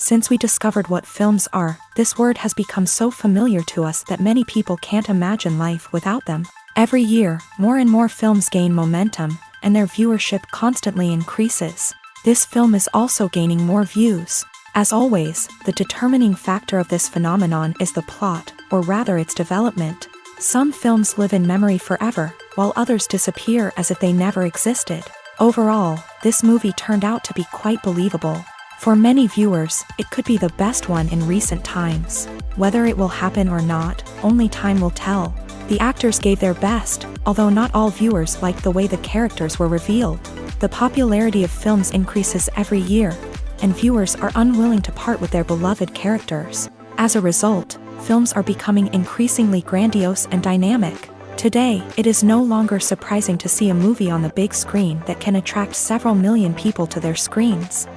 Since we discovered what films are, this word has become so familiar to us that many people can't imagine life without them. Every year, more and more films gain momentum, and their viewership constantly increases. This film is also gaining more views. As always, the determining factor of this phenomenon is the plot, or rather its development. Some films live in memory forever, while others disappear as if they never existed. Overall, this movie turned out to be quite believable. For many viewers, it could be the best one in recent times. Whether it will happen or not, only time will tell. The actors gave their best, although not all viewers liked the way the characters were revealed. The popularity of films increases every year, and viewers are unwilling to part with their beloved characters. As a result, films are becoming increasingly grandiose and dynamic. Today, it is no longer surprising to see a movie on the big screen that can attract several million people to their screens.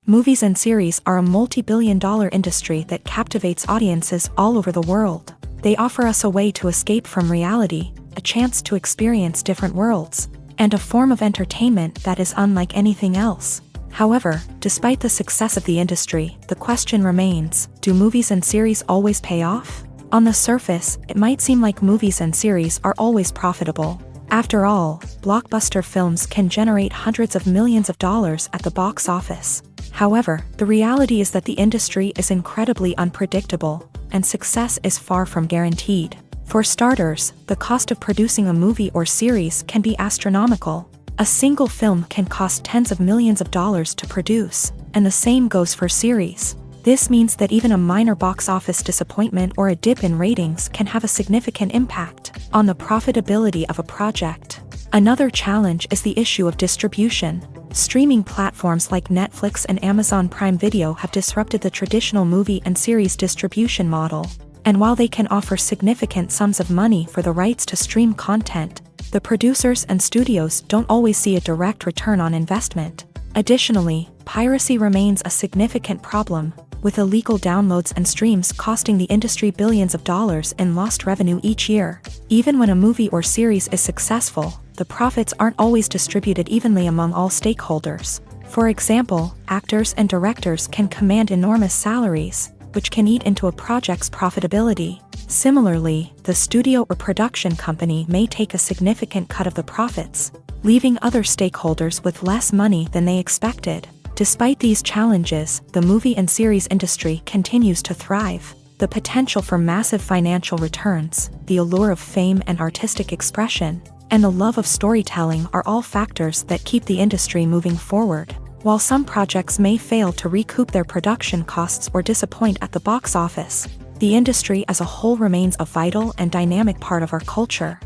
Movies and series are a multi-billion-dollar industry that captivates audiences all over the world. They offer us a way to escape from reality, a chance to experience different worlds, and a form of entertainment that is unlike anything else. However, despite the success of the industry, the question remains, do movies and series always pay off? On the surface, it might seem like movies and series are always profitable. After all, blockbuster films can generate hundreds of millions of dollars at the box office. However, the reality is that the industry is incredibly unpredictable, and success is far from guaranteed. For starters, the cost of producing a movie or series can be astronomical. A single film can cost tens of millions of dollars to produce, and the same goes for series. This means that even a minor box office disappointment or a dip in ratings can have a significant impact on the profitability of a project. Another challenge is the issue of distribution. Streaming platforms like Netflix and Amazon Prime Video have disrupted the traditional movie and series distribution model. And while they can offer significant sums of money for the rights to stream content, the producers and studios don't always see a direct return on investment. Additionally, piracy remains a significant problem, with illegal downloads and streams costing the industry billions of dollars in lost revenue each year. Even when a movie or series is successful, the profits aren't always distributed evenly among all stakeholders. For example, actors and directors can command enormous salaries, which can eat into a project's profitability. Similarly, the studio or production company may take a significant cut of the profits, leaving other stakeholders with less money than they expected. Despite these challenges, the movie and series industry continues to thrive. The potential for massive financial returns, the allure of fame and artistic expression, and the love of storytelling are all factors that keep the industry moving forward. While some projects may fail to recoup their production costs or disappoint at the box office, the industry as a whole remains a vital and dynamic part of our culture.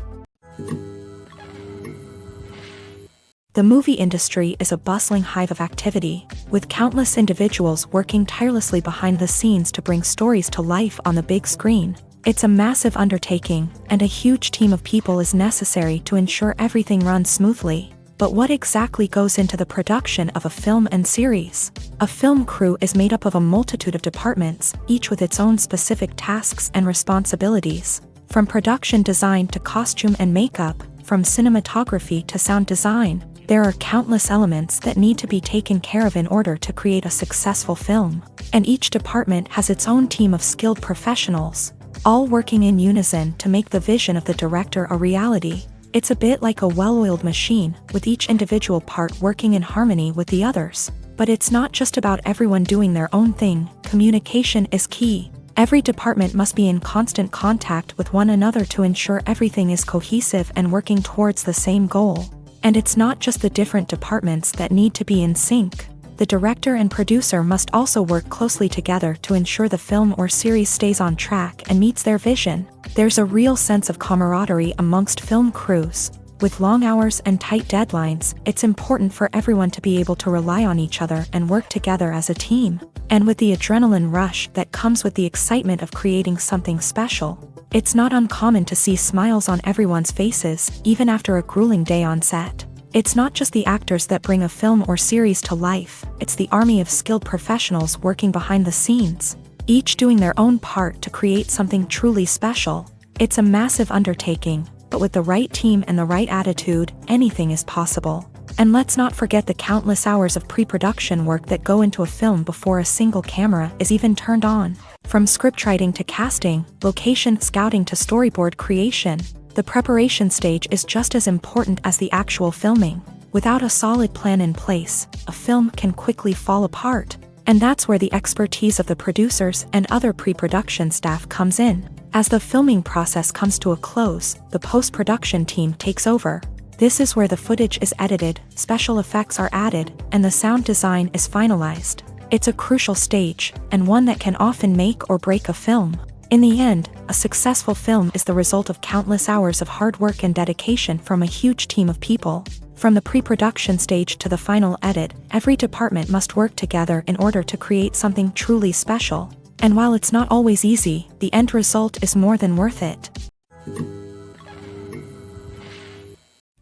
The movie industry is a bustling hive of activity, with countless individuals working tirelessly behind the scenes to bring stories to life on the big screen. It's a massive undertaking, and a huge team of people is necessary to ensure everything runs smoothly. But what exactly goes into the production of a film and series? A film crew is made up of a multitude of departments, each with its own specific tasks and responsibilities. From production design to costume and makeup, from cinematography to sound design, there are countless elements that need to be taken care of in order to create a successful film. And each department has its own team of skilled professionals, all working in unison to make the vision of the director a reality. It's a bit like a well-oiled machine, with each individual part working in harmony with the others. But it's not just about everyone doing their own thing. Communication is key. Every department must be in constant contact with one another to ensure everything is cohesive and working towards the same goal. And it's not just the different departments that need to be in sync. The director and producer must also work closely together to ensure the film or series stays on track and meets their vision. There's a real sense of camaraderie amongst film crews. With long hours and tight deadlines, it's important for everyone to be able to rely on each other and work together as a team. And with the adrenaline rush that comes with the excitement of creating something special, it's not uncommon to see smiles on everyone's faces, even after a grueling day on set. It's not just the actors that bring a film or series to life, it's the army of skilled professionals working behind the scenes, each doing their own part to create something truly special. It's a massive undertaking, but with the right team and the right attitude, anything is possible. And let's not forget the countless hours of pre-production work that go into a film before a single camera is even turned on. From scriptwriting to casting, location scouting to storyboard creation, the preparation stage is just as important as the actual filming. Without a solid plan in place, a film can quickly fall apart. And that's where the expertise of the producers and other pre-production staff comes in. As the filming process comes to a close, the post-production team takes over. This is where the footage is edited, special effects are added, and the sound design is finalized. It's a crucial stage, and one that can often make or break a film. In the end, a successful film is the result of countless hours of hard work and dedication from a huge team of people. From the pre-production stage to the final edit, every department must work together in order to create something truly special. And while it's not always easy, the end result is more than worth it.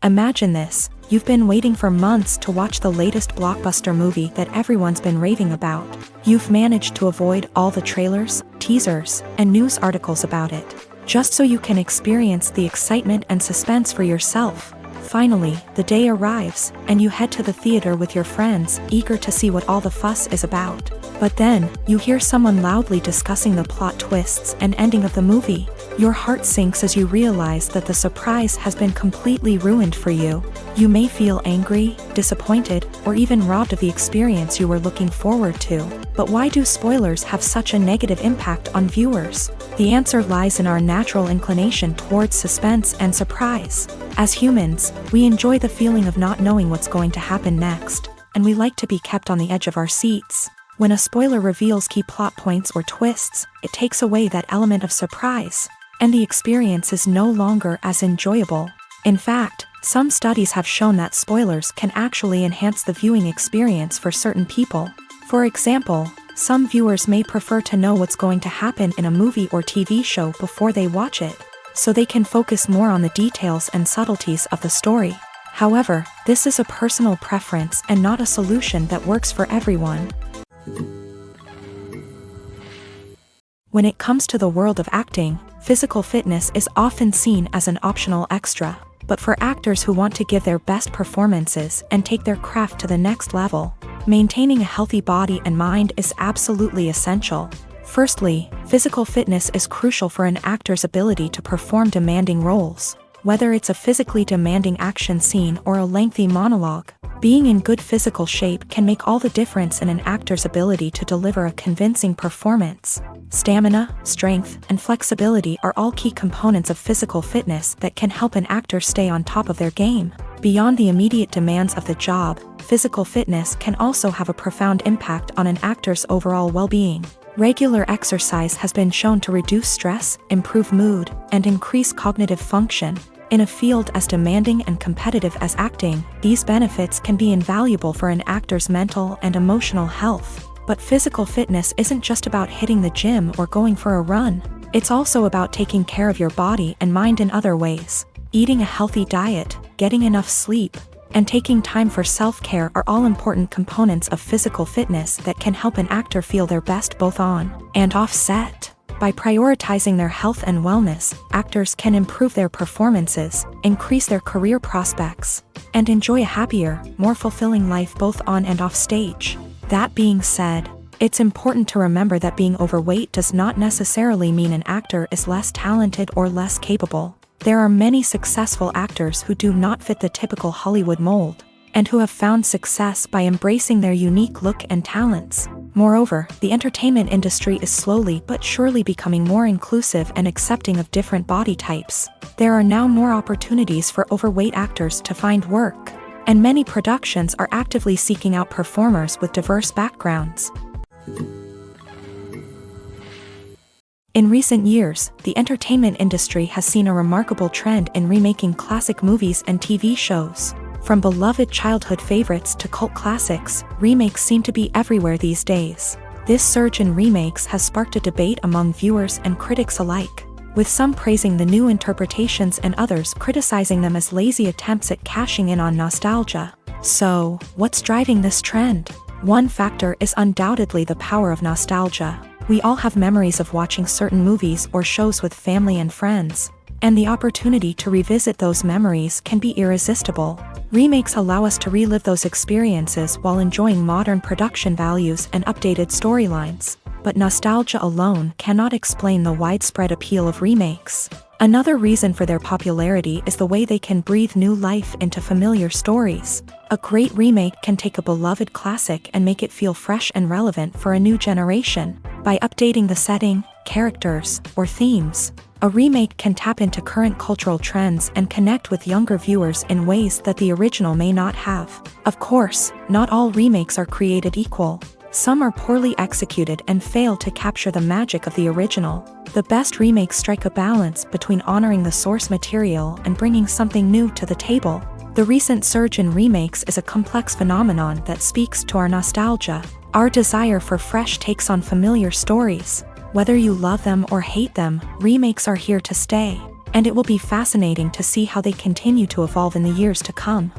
Imagine this. You've been waiting for months to watch the latest blockbuster movie that everyone's been raving about. You've managed to avoid all the trailers, teasers, and news articles about it, just so you can experience the excitement and suspense for yourself. Finally, the day arrives, and you head to the theater with your friends, eager to see what all the fuss is about. But then, you hear someone loudly discussing the plot twists and ending of the movie. Your heart sinks as you realize that the surprise has been completely ruined for you. You may feel angry, disappointed, or even robbed of the experience you were looking forward to. But why do spoilers have such a negative impact on viewers? The answer lies in our natural inclination towards suspense and surprise. As humans, we enjoy the feeling of not knowing what's going to happen next, and we like to be kept on the edge of our seats. When a spoiler reveals key plot points or twists, it takes away that element of surprise, and the experience is no longer as enjoyable. In fact, some studies have shown that spoilers can actually enhance the viewing experience for certain people. For example, some viewers may prefer to know what's going to happen in a movie or TV show before they watch it, so they can focus more on the details and subtleties of the story. However, this is a personal preference and not a solution that works for everyone. When it comes to the world of acting, physical fitness is often seen as an optional extra. But for actors who want to give their best performances and take their craft to the next level, maintaining a healthy body and mind is absolutely essential. Firstly, physical fitness is crucial for an actor's ability to perform demanding roles. Whether it's a physically demanding action scene or a lengthy monologue, being in good physical shape can make all the difference in an actor's ability to deliver a convincing performance. Stamina, strength, and flexibility are all key components of physical fitness that can help an actor stay on top of their game. Beyond the immediate demands of the job, physical fitness can also have a profound impact on an actor's overall well-being. Regular exercise has been shown to reduce stress, improve mood, and increase cognitive function. In a field as demanding and competitive as acting, these benefits can be invaluable for an actor's mental and emotional health. But physical fitness isn't just about hitting the gym or going for a run. It's also about taking care of your body and mind in other ways. Eating a healthy diet, getting enough sleep, and taking time for self-care are all important components of physical fitness that can help an actor feel their best both on and off set. By prioritizing their health and wellness, actors can improve their performances, increase their career prospects, and enjoy a happier, more fulfilling life both on and off stage. That being said, it's important to remember that being overweight does not necessarily mean an actor is less talented or less capable. There are many successful actors who do not fit the typical Hollywood mold, and who have found success by embracing their unique look and talents. Moreover, the entertainment industry is slowly but surely becoming more inclusive and accepting of different body types. There are now more opportunities for overweight actors to find work, and many productions are actively seeking out performers with diverse backgrounds. In recent years, the entertainment industry has seen a remarkable trend in remaking classic movies and TV shows. From beloved childhood favorites to cult classics, remakes seem to be everywhere these days. This surge in remakes has sparked a debate among viewers and critics alike, with some praising the new interpretations and others criticizing them as lazy attempts at cashing in on nostalgia. So, what's driving this trend? One factor is undoubtedly the power of nostalgia. We all have memories of watching certain movies or shows with family and friends, and the opportunity to revisit those memories can be irresistible. Remakes allow us to relive those experiences while enjoying modern production values and updated storylines. But nostalgia alone cannot explain the widespread appeal of remakes. Another reason for their popularity is the way they can breathe new life into familiar stories. A great remake can take a beloved classic and make it feel fresh and relevant for a new generation. By updating the setting, characters, or themes, a remake can tap into current cultural trends and connect with younger viewers in ways that the original may not have. Of course, not all remakes are created equal. Some are poorly executed and fail to capture the magic of the original. The best remakes strike a balance between honoring the source material and bringing something new to the table. The recent surge in remakes is a complex phenomenon that speaks to our nostalgia, our desire for fresh takes on familiar stories. Whether you love them or hate them, remakes are here to stay, and it will be fascinating to see how they continue to evolve in the years to come.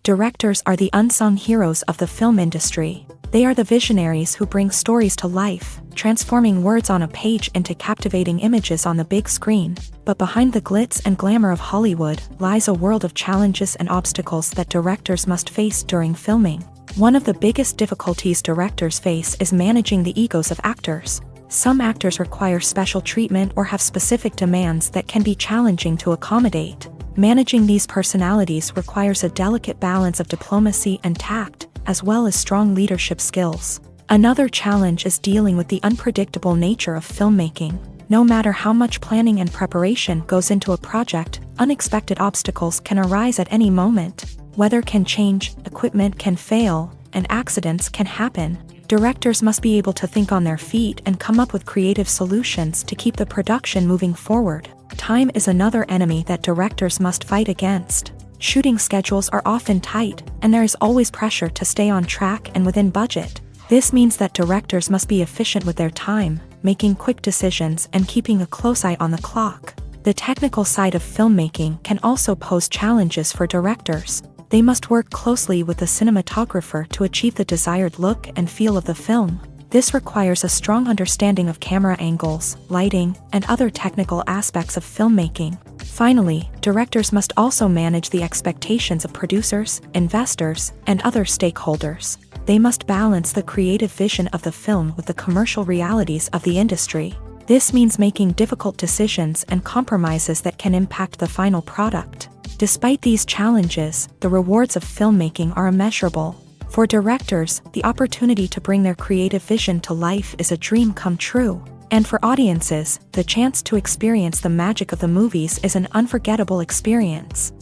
Directors are the unsung heroes of the film industry. They are the visionaries who bring stories to life, transforming words on a page into captivating images on the big screen. But behind the glitz and glamour of Hollywood lies a world of challenges and obstacles that directors must face during filming. One of the biggest difficulties directors face is managing the egos of actors. Some actors require special treatment or have specific demands that can be challenging to accommodate. Managing these personalities requires a delicate balance of diplomacy and tact, as well as strong leadership skills. Another challenge is dealing with the unpredictable nature of filmmaking. No matter how much planning and preparation goes into a project, unexpected obstacles can arise at any moment. Weather can change, equipment can fail, and accidents can happen. Directors must be able to think on their feet and come up with creative solutions to keep the production moving forward. Time is another enemy that directors must fight against. Shooting schedules are often tight, and there is always pressure to stay on track and within budget. This means that directors must be efficient with their time, making quick decisions and keeping a close eye on the clock. The technical side of filmmaking can also pose challenges for directors. They must work closely with the cinematographer to achieve the desired look and feel of the film. This requires a strong understanding of camera angles, lighting, and other technical aspects of filmmaking. Finally, directors must also manage the expectations of producers, investors, and other stakeholders. They must balance the creative vision of the film with the commercial realities of the industry. This means making difficult decisions and compromises that can impact the final product. Despite these challenges, the rewards of filmmaking are immeasurable. For directors, the opportunity to bring their creative vision to life is a dream come true. And for audiences, the chance to experience the magic of the movies is an unforgettable experience.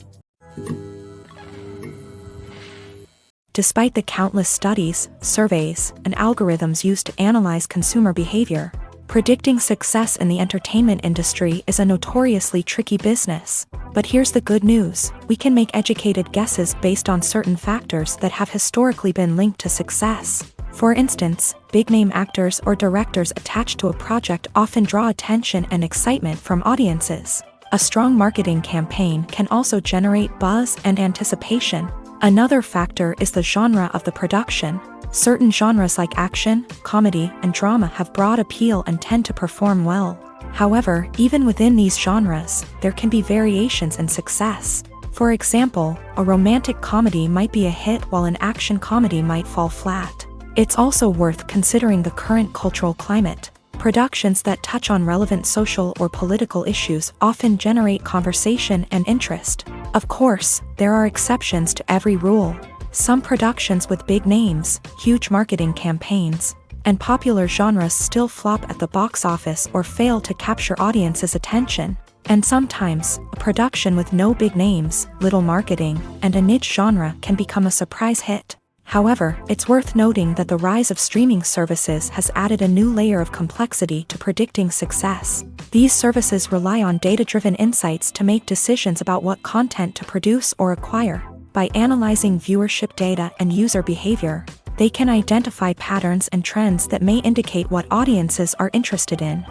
Despite the countless studies, surveys, and algorithms used to analyze consumer behavior, predicting success in the entertainment industry is a notoriously tricky business. But here's the good news: we can make educated guesses based on certain factors that have historically been linked to success. For instance, big-name actors or directors attached to a project often draw attention and excitement from audiences. A strong marketing campaign can also generate buzz and anticipation. Another factor is the genre of the production. Certain genres like action, comedy, and drama have broad appeal and tend to perform well. However, even within these genres, there can be variations in success. For example, a romantic comedy might be a hit while an action comedy might fall flat. It's also worth considering the current cultural climate. Productions that touch on relevant social or political issues often generate conversation and interest. Of course, there are exceptions to every rule. Some productions with big names, huge marketing campaigns, and popular genres still flop at the box office or fail to capture audiences' attention. And sometimes, a production with no big names, little marketing, and a niche genre can become a surprise hit. However, it's worth noting that the rise of streaming services has added a new layer of complexity to predicting success. These services rely on data-driven insights to make decisions about what content to produce or acquire. By analyzing viewership data and user behavior, they can identify patterns and trends that may indicate what audiences are interested in.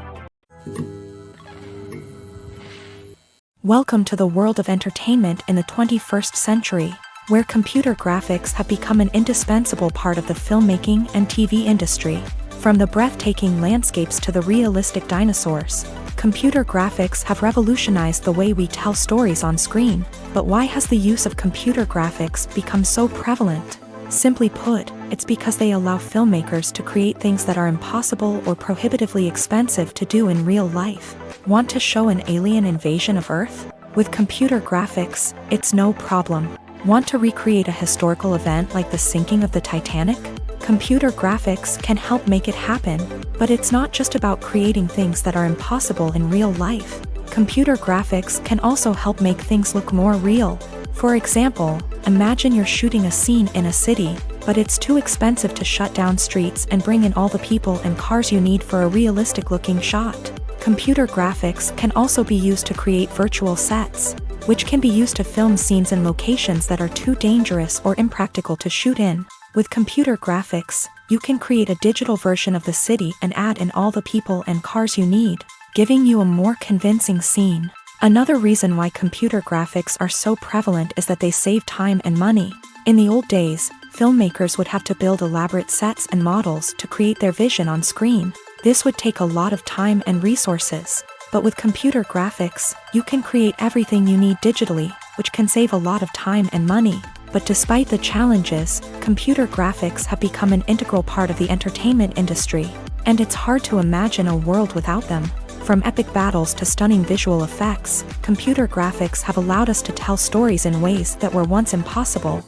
Welcome to the world of entertainment in the 21st century, where computer graphics have become an indispensable part of the filmmaking and TV industry. From the breathtaking landscapes to the realistic dinosaurs, computer graphics have revolutionized the way we tell stories on screen. But why has the use of computer graphics become so prevalent? Simply put, it's because they allow filmmakers to create things that are impossible or prohibitively expensive to do in real life. Want to show an alien invasion of Earth? With computer graphics, it's no problem. Want to recreate a historical event like the sinking of the Titanic? Computer graphics can help make it happen, but it's not just about creating things that are impossible in real life. Computer graphics can also help make things look more real. For example, imagine you're shooting a scene in a city, but it's too expensive to shut down streets and bring in all the people and cars you need for a realistic-looking shot. Computer graphics can also be used to create virtual sets, which can be used to film scenes in locations that are too dangerous or impractical to shoot in. With computer graphics, you can create a digital version of the city and add in all the people and cars you need, giving you a more convincing scene. Another reason why computer graphics are so prevalent is that they save time and money. In the old days, filmmakers would have to build elaborate sets and models to create their vision on screen. This would take a lot of time and resources. But with computer graphics, you can create everything you need digitally, which can save a lot of time and money. But despite the challenges, computer graphics have become an integral part of the entertainment industry, and it's hard to imagine a world without them. From epic battles to stunning visual effects, computer graphics have allowed us to tell stories in ways that were once impossible.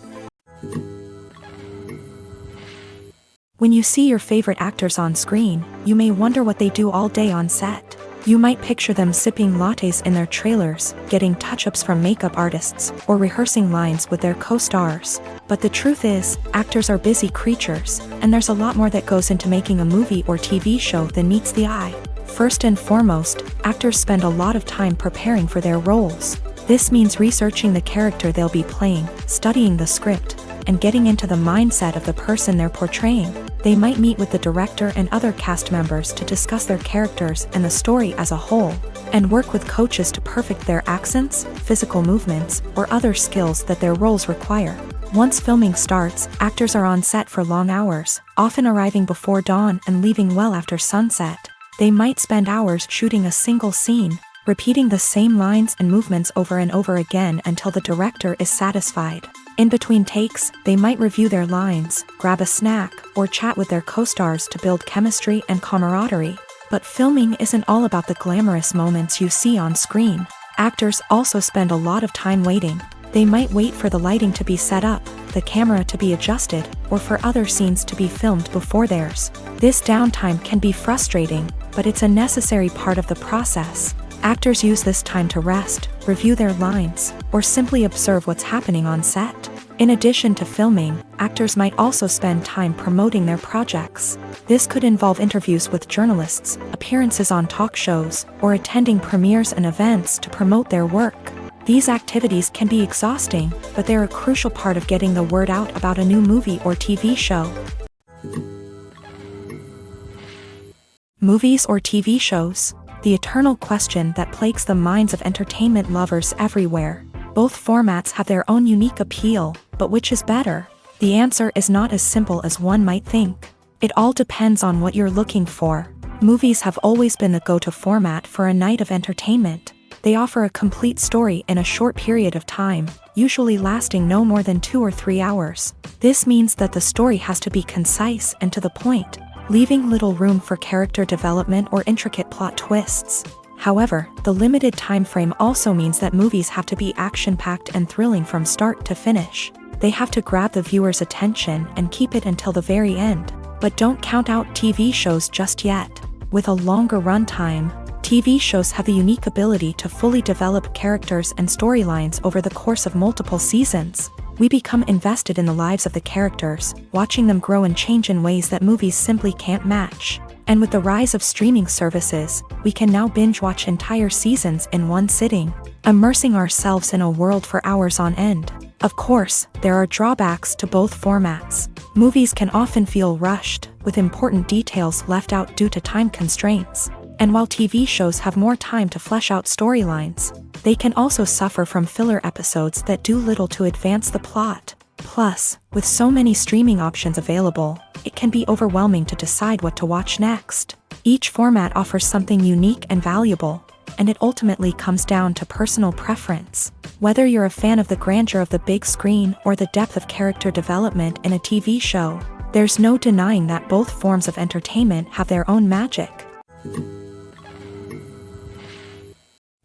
When you see your favorite actors on screen, you may wonder what they do all day on set. You might picture them sipping lattes in their trailers, getting touch-ups from makeup artists, or rehearsing lines with their co-stars. But the truth is, actors are busy creatures, and there's a lot more that goes into making a movie or TV show than meets the eye. First and foremost, actors spend a lot of time preparing for their roles. This means researching the character they'll be playing, studying the script, and getting into the mindset of the person they're portraying. They might meet with the director and other cast members to discuss their characters and the story as a whole, and work with coaches to perfect their accents, physical movements, or other skills that their roles require. Once filming starts, actors are on set for long hours, often arriving before dawn and leaving well after sunset. They might spend hours shooting a single scene, repeating the same lines and movements over and over again until the director is satisfied. In between takes, they might review their lines, grab a snack, or chat with their co-stars to build chemistry and camaraderie. But filming isn't all about the glamorous moments you see on screen. Actors also spend a lot of time waiting. They might wait for the lighting to be set up, the camera to be adjusted, or for other scenes to be filmed before theirs. This downtime can be frustrating, but it's a necessary part of the process. Actors use this time to rest, review their lines, or simply observe what's happening on set. In addition to filming, actors might also spend time promoting their projects. This could involve interviews with journalists, appearances on talk shows, or attending premieres and events to promote their work. These activities can be exhausting, but they're a crucial part of getting the word out about a new movie or TV show. Movies or TV shows? The eternal question that plagues the minds of entertainment lovers everywhere. Both formats have their own unique appeal, but which is better? The answer is not as simple as one might think. It all depends on what you're looking for. Movies have always been the go-to format for a night of entertainment. They offer a complete story in a short period of time, usually lasting no more than 2 or 3 hours. This means that the story has to be concise and to the point, leaving little room for character development or intricate plot twists. However, the limited time frame also means that movies have to be action-packed and thrilling from start to finish. They have to grab the viewer's attention and keep it until the very end. But don't count out TV shows just yet. With a longer runtime, TV shows have the unique ability to fully develop characters and storylines over the course of multiple seasons. We become invested in the lives of the characters, watching them grow and change in ways that movies simply can't match. And with the rise of streaming services, we can now binge-watch entire seasons in one sitting, immersing ourselves in a world for hours on end. Of course, there are drawbacks to both formats. Movies can often feel rushed, with important details left out due to time constraints. And while TV shows have more time to flesh out storylines, they can also suffer from filler episodes that do little to advance the plot. Plus, with so many streaming options available, it can be overwhelming to decide what to watch next. Each format offers something unique and valuable, and it ultimately comes down to personal preference. Whether you're a fan of the grandeur of the big screen or the depth of character development in a TV show, there's no denying that both forms of entertainment have their own magic.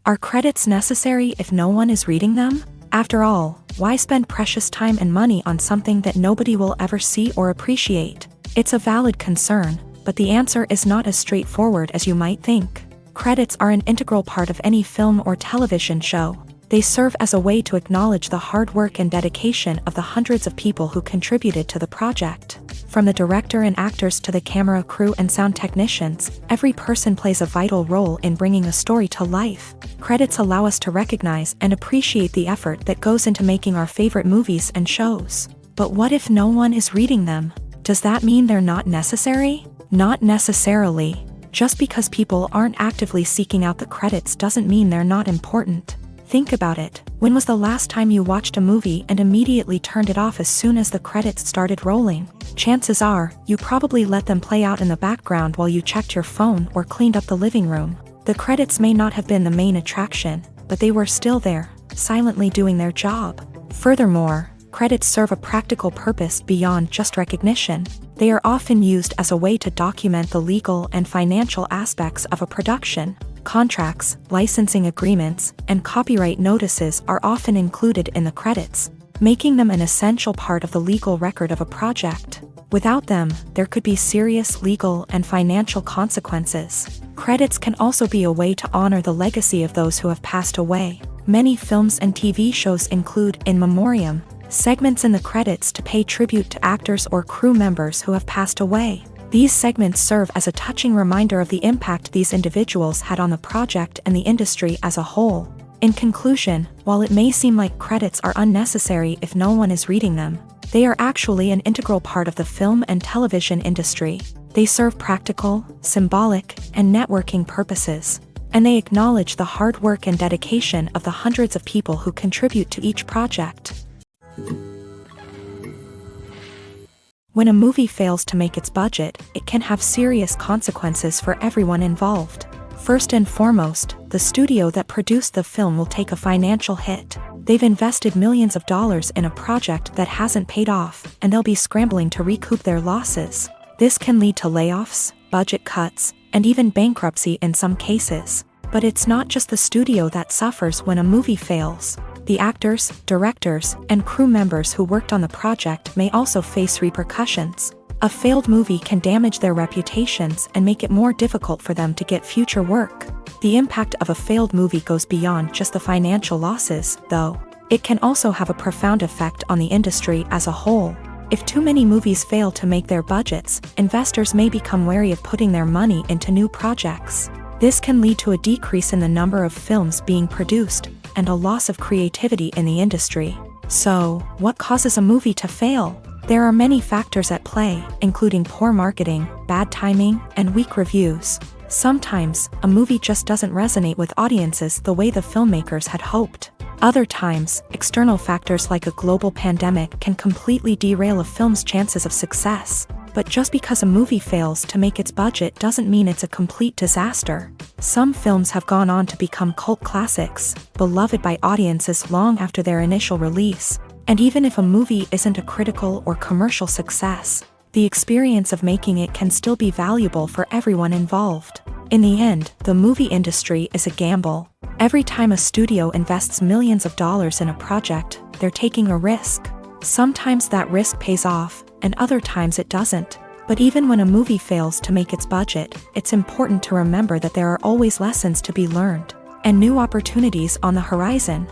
Are credits necessary if no one is reading them? After all, why spend precious time and money on something that nobody will ever see or appreciate? It's a valid concern, but the answer is not as straightforward as you might think. Credits are an integral part of any film or television show. They serve as a way to acknowledge the hard work and dedication of the hundreds of people who contributed to the project. From the director and actors to the camera crew and sound technicians, every person plays a vital role in bringing a story to life. Credits allow us to recognize and appreciate the effort that goes into making our favorite movies and shows. But what if no one is reading them? Does that mean they're not necessary? Not necessarily. Just because people aren't actively seeking out the credits doesn't mean they're not important. Think about it. When was the last time you watched a movie and immediately turned it off as soon as the credits started rolling? Chances are, you probably let them play out in the background while you checked your phone or cleaned up the living room. The credits may not have been the main attraction, but they were still there, silently doing their job. Furthermore, credits serve a practical purpose beyond just recognition. They are often used as a way to document the legal and financial aspects of a production. Contracts, licensing agreements, and copyright notices are often included in the credits, making them an essential part of the legal record of a project. Without them, there could be serious legal and financial consequences. Credits can also be a way to honor the legacy of those who have passed away. Many films and TV shows include in memoriam segments in the credits to pay tribute to actors or crew members who have passed away. These segments serve as a touching reminder of the impact these individuals had on the project and the industry as a whole. In conclusion, while it may seem like credits are unnecessary if no one is reading them, they are actually an integral part of the film and television industry. They serve practical, symbolic, and networking purposes, and they acknowledge the hard work and dedication of the hundreds of people who contribute to each project. When a movie fails to make its budget, it can have serious consequences for everyone involved. First and foremost, the studio that produced the film will take a financial hit. They've invested millions of dollars in a project that hasn't paid off, and they'll be scrambling to recoup their losses. This can lead to layoffs, budget cuts, and even bankruptcy in some cases. But it's not just the studio that suffers when a movie fails. The actors, directors, and crew members who worked on the project may also face repercussions. A failed movie can damage their reputations and make it more difficult for them to get future work. The impact of a failed movie goes beyond just the financial losses, though. It can also have a profound effect on the industry as a whole. If too many movies fail to make their budgets, investors may become wary of putting their money into new projects. This can lead to a decrease in the number of films being produced, and a loss of creativity in the industry. So, what causes a movie to fail? There are many factors at play, including poor marketing, bad timing, and weak reviews. Sometimes, a movie just doesn't resonate with audiences the way the filmmakers had hoped. Other times, external factors like a global pandemic can completely derail a film's chances of success. But just because a movie fails to make its budget doesn't mean it's a complete disaster. Some films have gone on to become cult classics, beloved by audiences long after their initial release. And even if a movie isn't a critical or commercial success, the experience of making it can still be valuable for everyone involved. In the end, the movie industry is a gamble. Every time a studio invests millions of dollars in a project, they're taking a risk. Sometimes that risk pays off, and other times it doesn't. But even when a movie fails to make its budget, it's important to remember that there are always lessons to be learned, and new opportunities on the horizon.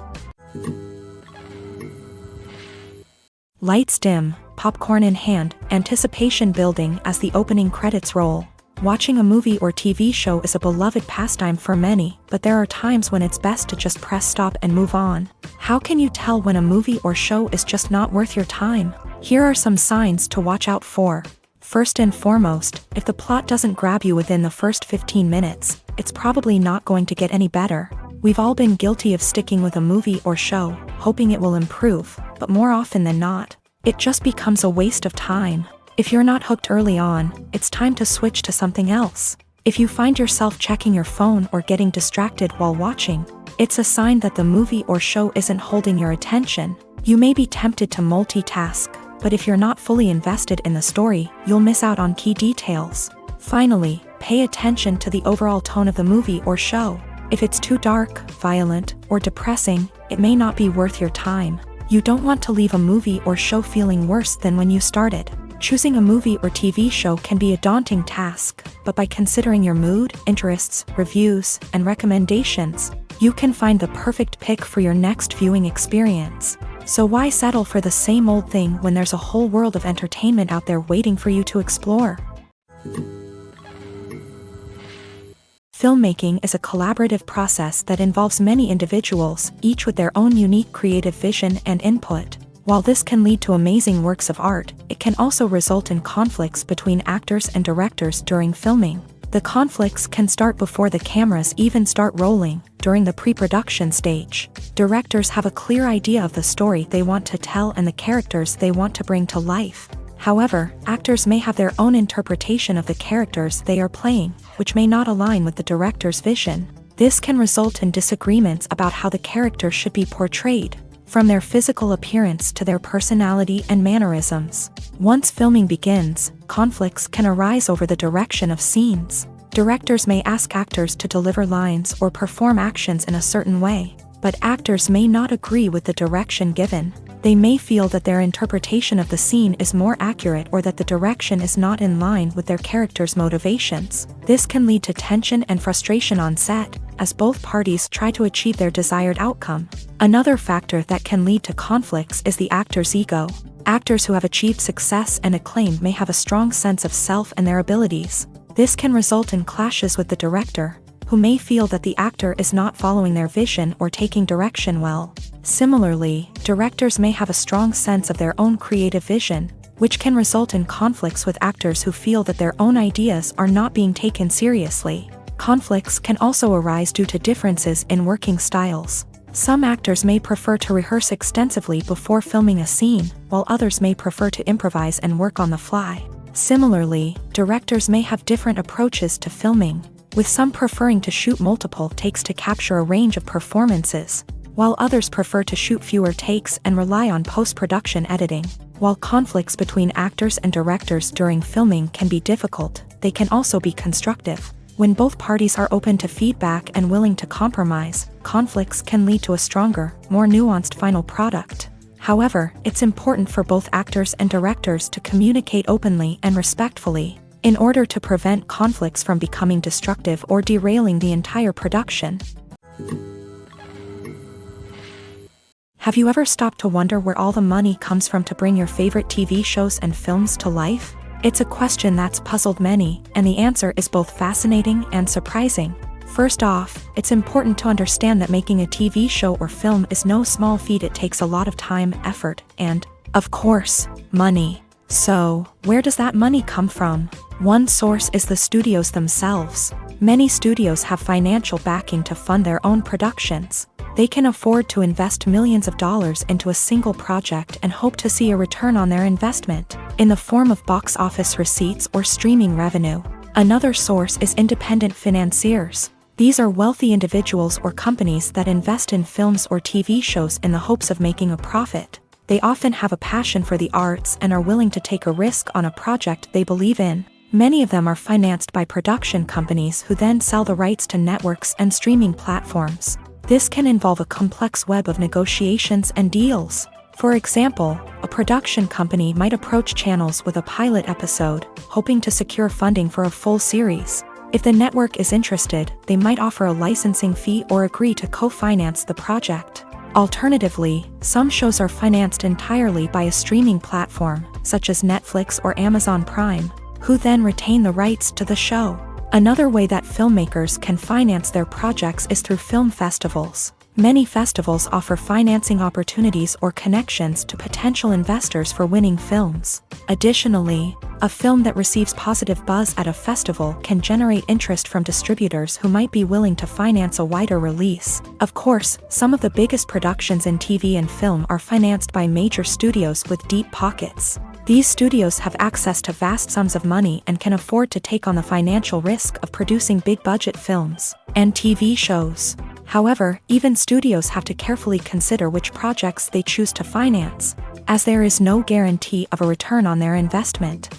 Lights dim, popcorn in hand, anticipation building as the opening credits roll. Watching a movie or TV show is a beloved pastime for many, but there are times when it's best to just press stop and move on. How can you tell when a movie or show is just not worth your time? Here are some signs to watch out for. First and foremost, if the plot doesn't grab you within the first 15 minutes, it's probably not going to get any better. We've all been guilty of sticking with a movie or show, hoping it will improve, but more often than not, it just becomes a waste of time. If you're not hooked early on, it's time to switch to something else. If you find yourself checking your phone or getting distracted while watching, it's a sign that the movie or show isn't holding your attention. You may be tempted to multitask, but if you're not fully invested in the story, you'll miss out on key details. Finally, pay attention to the overall tone of the movie or show. If it's too dark, violent, or depressing, it may not be worth your time. You don't want to leave a movie or show feeling worse than when you started. Choosing a movie or TV show can be a daunting task, but by considering your mood, interests, reviews, and recommendations, you can find the perfect pick for your next viewing experience. So why settle for the same old thing when there's a whole world of entertainment out there waiting for you to explore? Filmmaking is a collaborative process that involves many individuals, each with their own unique creative vision and input. While this can lead to amazing works of art, it can also result in conflicts between actors and directors during filming. The conflicts can start before the cameras even start rolling, during the pre-production stage. Directors have a clear idea of the story they want to tell and the characters they want to bring to life. However, actors may have their own interpretation of the characters they are playing, which may not align with the director's vision. This can result in disagreements about how the character should be portrayed, from their physical appearance to their personality and mannerisms. Once filming begins, conflicts can arise over the direction of scenes. Directors may ask actors to deliver lines or perform actions in a certain way, but actors may not agree with the direction given. They may feel that their interpretation of the scene is more accurate or that the direction is not in line with their character's motivations. This can lead to tension and frustration on set, as both parties try to achieve their desired outcome. Another factor that can lead to conflicts is the actor's ego. Actors who have achieved success and acclaim may have a strong sense of self and their abilities. This can result in clashes with the director, who may feel that the actor is not following their vision or taking direction well. Similarly, directors may have a strong sense of their own creative vision, which can result in conflicts with actors who feel that their own ideas are not being taken seriously. Conflicts can also arise due to differences in working styles. Some actors may prefer to rehearse extensively before filming a scene, while others may prefer to improvise and work on the fly. Similarly, directors may have different approaches to filming, with some preferring to shoot multiple takes to capture a range of performances, while others prefer to shoot fewer takes and rely on post-production editing. While conflicts between actors and directors during filming can be difficult, they can also be constructive. When both parties are open to feedback and willing to compromise, conflicts can lead to a stronger, more nuanced final product. However, it's important for both actors and directors to communicate openly and respectfully, in order to prevent conflicts from becoming destructive or derailing the entire production. Have you ever stopped to wonder where all the money comes from to bring your favorite TV shows and films to life? It's a question that's puzzled many, and the answer is both fascinating and surprising. First off, it's important to understand that making a TV show or film is no small feat. It takes a lot of time, effort, and, of course, money. So, where does that money come from? One source is the studios themselves. Many studios have financial backing to fund their own productions. They can afford to invest millions of dollars into a single project and hope to see a return on their investment, in the form of box office receipts or streaming revenue. Another source is independent financiers. These are wealthy individuals or companies that invest in films or TV shows in the hopes of making a profit. They often have a passion for the arts and are willing to take a risk on a project they believe in. Many of them are financed by production companies who then sell the rights to networks and streaming platforms. This can involve a complex web of negotiations and deals. For example, a production company might approach channels with a pilot episode, hoping to secure funding for a full series. If the network is interested, they might offer a licensing fee or agree to co-finance the project. Alternatively, some shows are financed entirely by a streaming platform, such as Netflix or Amazon Prime, who then retain the rights to the show. Another way that filmmakers can finance their projects is through film festivals. Many festivals offer financing opportunities or connections to potential investors for winning films. Additionally, a film that receives positive buzz at a festival can generate interest from distributors who might be willing to finance a wider release. Of course, some of the biggest productions in TV and film are financed by major studios with deep pockets. These studios have access to vast sums of money and can afford to take on the financial risk of producing big-budget films and TV shows. However, even studios have to carefully consider which projects they choose to finance, as there is no guarantee of a return on their investment.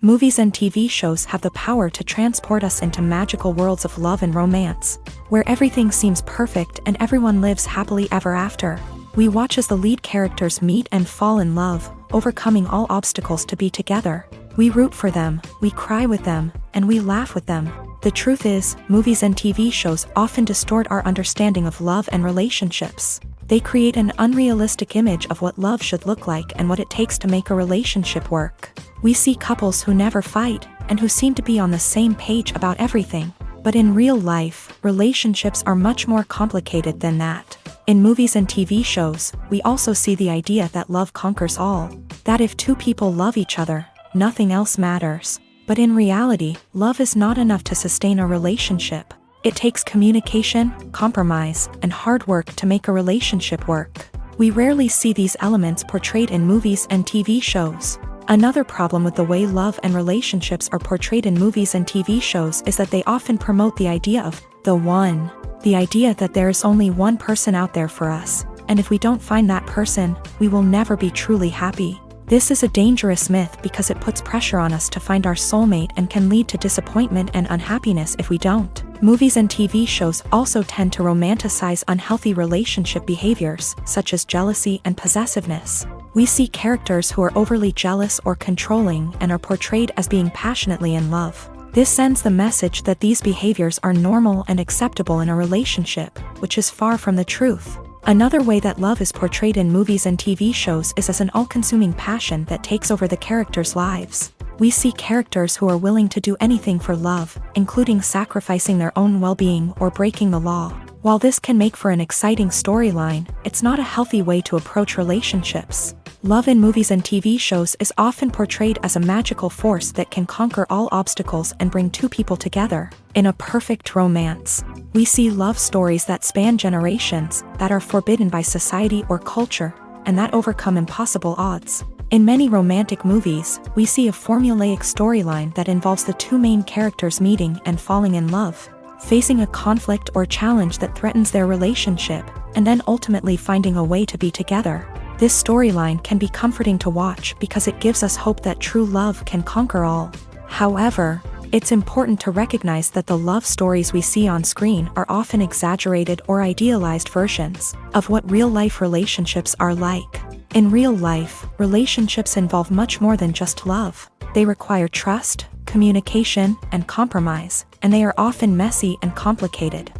Movies and TV shows have the power to transport us into magical worlds of love and romance, where everything seems perfect and everyone lives happily ever after. We watch as the lead characters meet and fall in love, overcoming all obstacles to be together. We root for them, we cry with them, and we laugh with them. The truth is, movies and TV shows often distort our understanding of love and relationships. They create an unrealistic image of what love should look like and what it takes to make a relationship work. We see couples who never fight, and who seem to be on the same page about everything. But in real life, relationships are much more complicated than that. In movies and TV shows, we also see the idea that love conquers all. That if two people love each other, nothing else matters. But in reality, love is not enough to sustain a relationship. It takes communication, compromise, and hard work to make a relationship work. We rarely see these elements portrayed in movies and TV shows. Another problem with the way love and relationships are portrayed in movies and TV shows is that they often promote the idea of the one. The idea that there is only one person out there for us, and if we don't find that person, we will never be truly happy. This is a dangerous myth because it puts pressure on us to find our soulmate and can lead to disappointment and unhappiness if we don't. Movies and TV shows also tend to romanticize unhealthy relationship behaviors, such as jealousy and possessiveness. We see characters who are overly jealous or controlling and are portrayed as being passionately in love. This sends the message that these behaviors are normal and acceptable in a relationship, which is far from the truth. Another way that love is portrayed in movies and TV shows is as an all-consuming passion that takes over the characters' lives. We see characters who are willing to do anything for love, including sacrificing their own well-being or breaking the law. While this can make for an exciting storyline, it's not a healthy way to approach relationships. Love in movies and TV shows is often portrayed as a magical force that can conquer all obstacles and bring two people together. In a perfect romance, we see love stories that span generations, that are forbidden by society or culture, and that overcome impossible odds. In many romantic movies, we see a formulaic storyline that involves the two main characters meeting and falling in love, facing a conflict or challenge that threatens their relationship, and then ultimately finding a way to be together. This storyline can be comforting to watch because it gives us hope that true love can conquer all. However, it's important to recognize that the love stories we see on screen are often exaggerated or idealized versions of what real-life relationships are like. In real life, relationships involve much more than just love. They require trust, communication, and compromise, and they are often messy and complicated.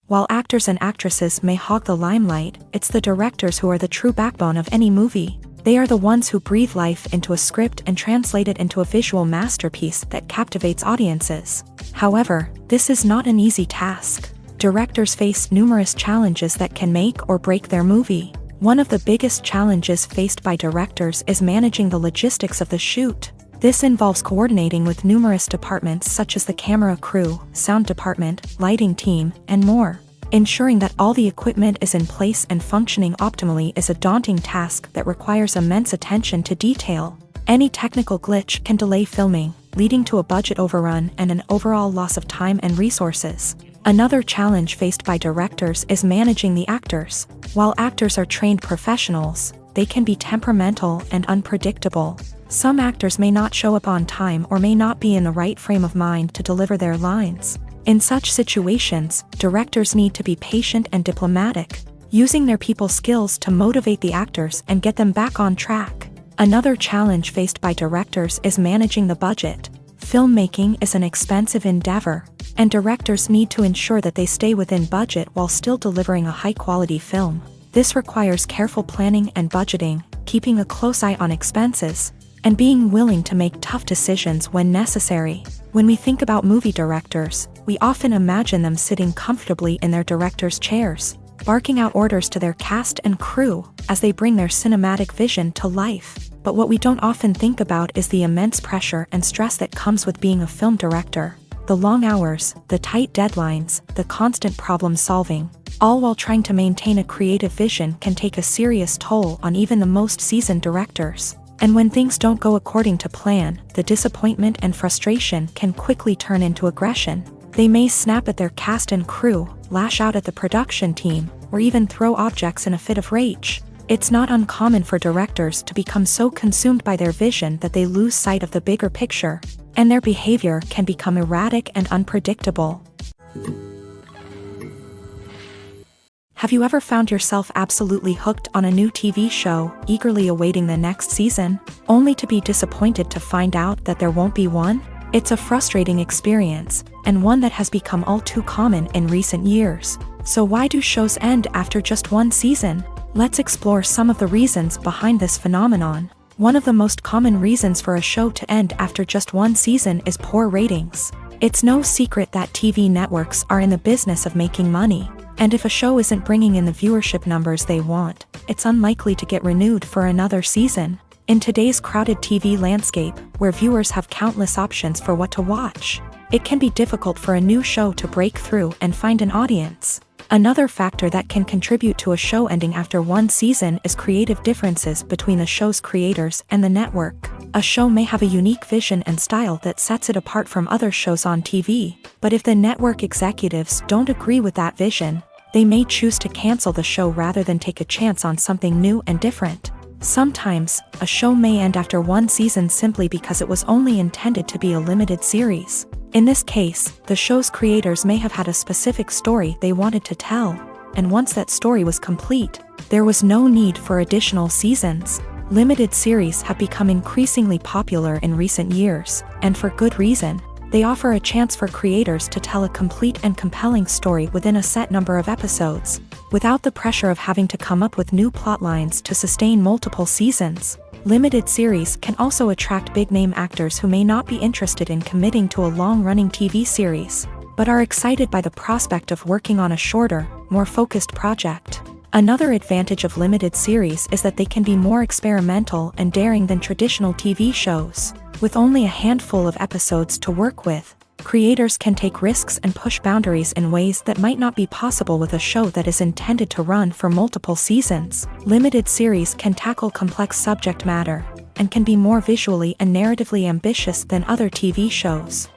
While actors and actresses may hog the limelight, it's the directors who are the true backbone of any movie. They are the ones who breathe life into a script and translate it into a visual masterpiece that captivates audiences. However, this is not an easy task. Directors face numerous challenges that can make or break their movie. One of the biggest challenges faced by directors is managing the logistics of the shoot. This involves coordinating with numerous departments such as the camera crew, sound department, lighting team, and more. Ensuring that all the equipment is in place and functioning optimally is a daunting task that requires immense attention to detail. Any technical glitch can delay filming, leading to a budget overrun and an overall loss of time and resources. Another challenge faced by directors is managing the actors. While actors are trained professionals, they can be temperamental and unpredictable. Some actors may not show up on time or may not be in the right frame of mind to deliver their lines. In such situations, directors need to be patient and diplomatic, using their people skills to motivate the actors and get them back on track. Another challenge faced by directors is managing the budget. Filmmaking is an expensive endeavor, and directors need to ensure that they stay within budget while still delivering a high-quality film. This requires careful planning and budgeting, keeping a close eye on expenses, and being willing to make tough decisions when necessary. When we think about movie directors, we often imagine them sitting comfortably in their director's chairs, barking out orders to their cast and crew as they bring their cinematic vision to life. But what we don't often think about is the immense pressure and stress that comes with being a film director. The long hours, the tight deadlines, the constant problem solving. all while trying to maintain a creative vision can take a serious toll on even the most seasoned directors. And when things don't go according to plan, the disappointment and frustration can quickly turn into aggression. They may snap at their cast and crew, lash out at the production team, or even throw objects in a fit of rage. It's not uncommon for directors to become so consumed by their vision that they lose sight of the bigger picture, and their behavior can become erratic and unpredictable. Have you ever found yourself absolutely hooked on a new TV show, eagerly awaiting the next season, only to be disappointed to find out that there won't be one? It's a frustrating experience, and one that has become all too common in recent years. So why do shows end after just one season? Let's explore some of the reasons behind this phenomenon. One of the most common reasons for a show to end after just one season is poor ratings. It's no secret that TV networks are in the business of making money. And if a show isn't bringing in the viewership numbers they want, it's unlikely to get renewed for another season. In today's crowded TV landscape, where viewers have countless options for what to watch, it can be difficult for a new show to break through and find an audience. Another factor that can contribute to a show ending after one season is creative differences between the show's creators and the network. A show may have a unique vision and style that sets it apart from other shows on TV, but if the network executives don't agree with that vision, they may choose to cancel the show rather than take a chance on something new and different. Sometimes, a show may end after one season simply because it was only intended to be a limited series. In this case, the show's creators may have had a specific story they wanted to tell, and once that story was complete, there was no need for additional seasons. Limited series have become increasingly popular in recent years, and for good reason. They offer a chance for creators to tell a complete and compelling story within a set number of episodes, without the pressure of having to come up with new plotlines to sustain multiple seasons. Limited series can also attract big-name actors who may not be interested in committing to a long-running TV series, but are excited by the prospect of working on a shorter, more focused project. Another advantage of limited series is that they can be more experimental and daring than traditional TV shows. With only a handful of episodes to work with, creators can take risks and push boundaries in ways that might not be possible with a show that is intended to run for multiple seasons. Limited series can tackle complex subject matter, and can be more visually and narratively ambitious than other TV shows.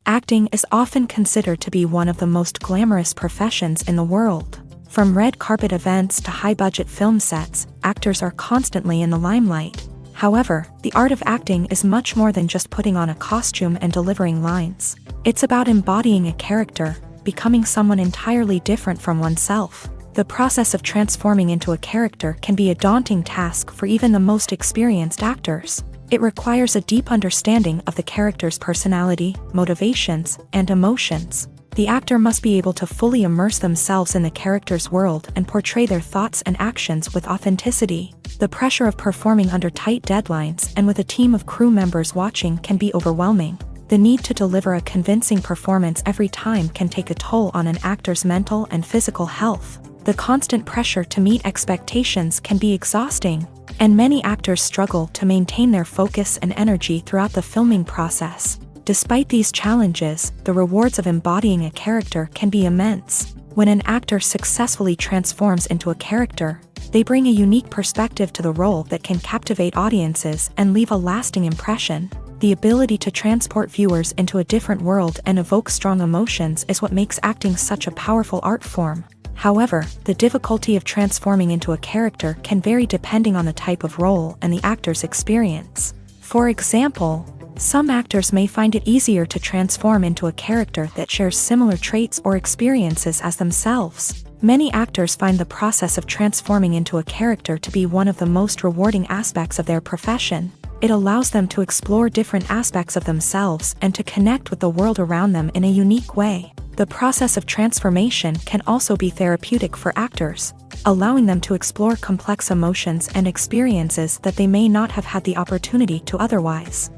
Acting is often considered to be one of the most glamorous professions in the world. From red carpet events to high-budget film sets, actors are constantly in the limelight. However, the art of acting is much more than just putting on a costume and delivering lines. It's about embodying a character, becoming someone entirely different from oneself. The process of transforming into a character can be a daunting task for even the most experienced actors. It requires a deep understanding of the character's personality, motivations, and emotions. The actor must be able to fully immerse themselves in the character's world and portray their thoughts and actions with authenticity. The pressure of performing under tight deadlines and with a team of crew members watching can be overwhelming. The need to deliver a convincing performance every time can take a toll on an actor's mental and physical health. The constant pressure to meet expectations can be exhausting, and many actors struggle to maintain their focus and energy throughout the filming process. Despite these challenges, the rewards of embodying a character can be immense. When an actor successfully transforms into a character, they bring a unique perspective to the role that can captivate audiences and leave a lasting impression. The ability to transport viewers into a different world and evoke strong emotions is what makes acting such a powerful art form. However, the difficulty of transforming into a character can vary depending on the type of role and the actor's experience. For example, some actors may find it easier to transform into a character that shares similar traits or experiences as themselves. Many actors find the process of transforming into a character to be one of the most rewarding aspects of their profession. It allows them to explore different aspects of themselves and to connect with the world around them in a unique way. The process of transformation can also be therapeutic for actors, allowing them to explore complex emotions and experiences that they may not have had the opportunity to otherwise.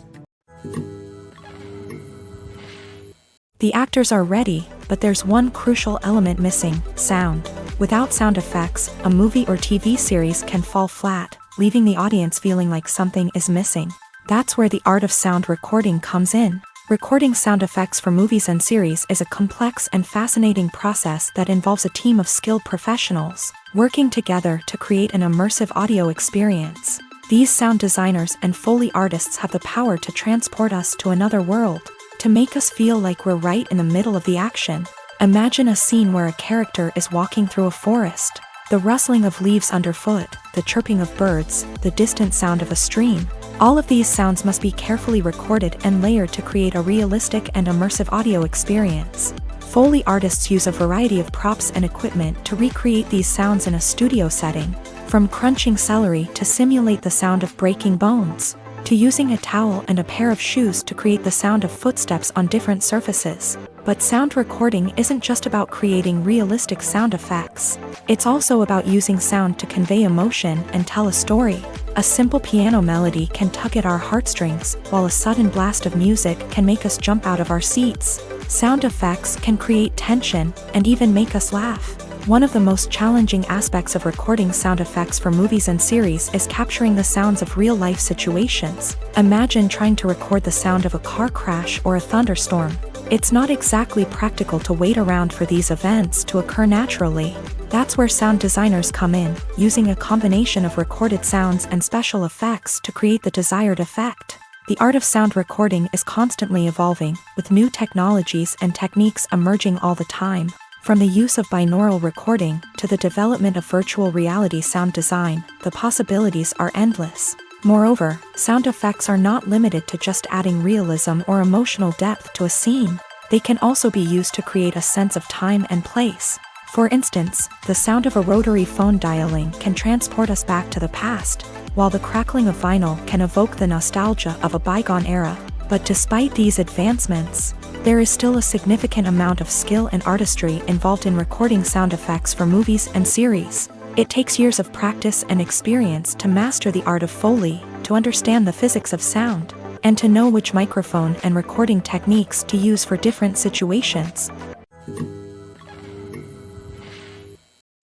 The actors are ready, but there's one crucial element missing: sound. Without sound effects, a movie or TV series can fall flat, leaving the audience feeling like something is missing. That's where the art of sound recording comes in. Recording sound effects for movies and series is a complex and fascinating process that involves a team of skilled professionals working together to create an immersive audio experience. These sound designers and Foley artists have the power to transport us to another world, to make us feel like we're right in the middle of the action. Imagine a scene where a character is walking through a forest. The rustling of leaves underfoot, the chirping of birds, the distant sound of a stream. All of these sounds must be carefully recorded and layered to create a realistic and immersive audio experience. Foley artists use a variety of props and equipment to recreate these sounds in a studio setting, from crunching celery to simulate the sound of breaking bones, to using a towel and a pair of shoes to create the sound of footsteps on different surfaces. But sound recording isn't just about creating realistic sound effects. It's also about using sound to convey emotion and tell a story. A simple piano melody can tug at our heartstrings, while a sudden blast of music can make us jump out of our seats. Sound effects can create tension and even make us laugh. One of the most challenging aspects of recording sound effects for movies and series is capturing the sounds of real-life situations. Imagine trying to record the sound of a car crash or a thunderstorm. It's not exactly practical to wait around for these events to occur naturally. That's where sound designers come in, using a combination of recorded sounds and special effects to create the desired effect. The art of sound recording is constantly evolving, with new technologies and techniques emerging all the time. From the use of binaural recording to the development of virtual reality sound design, the possibilities are endless. Moreover, sound effects are not limited to just adding realism or emotional depth to a scene. They can also be used to create a sense of time and place. For instance, the sound of a rotary phone dialing can transport us back to the past, while the crackling of vinyl can evoke the nostalgia of a bygone era. But despite these advancements, there is still a significant amount of skill and artistry involved in recording sound effects for movies and series. It takes years of practice and experience to master the art of Foley, to understand the physics of sound, and to know which microphone and recording techniques to use for different situations.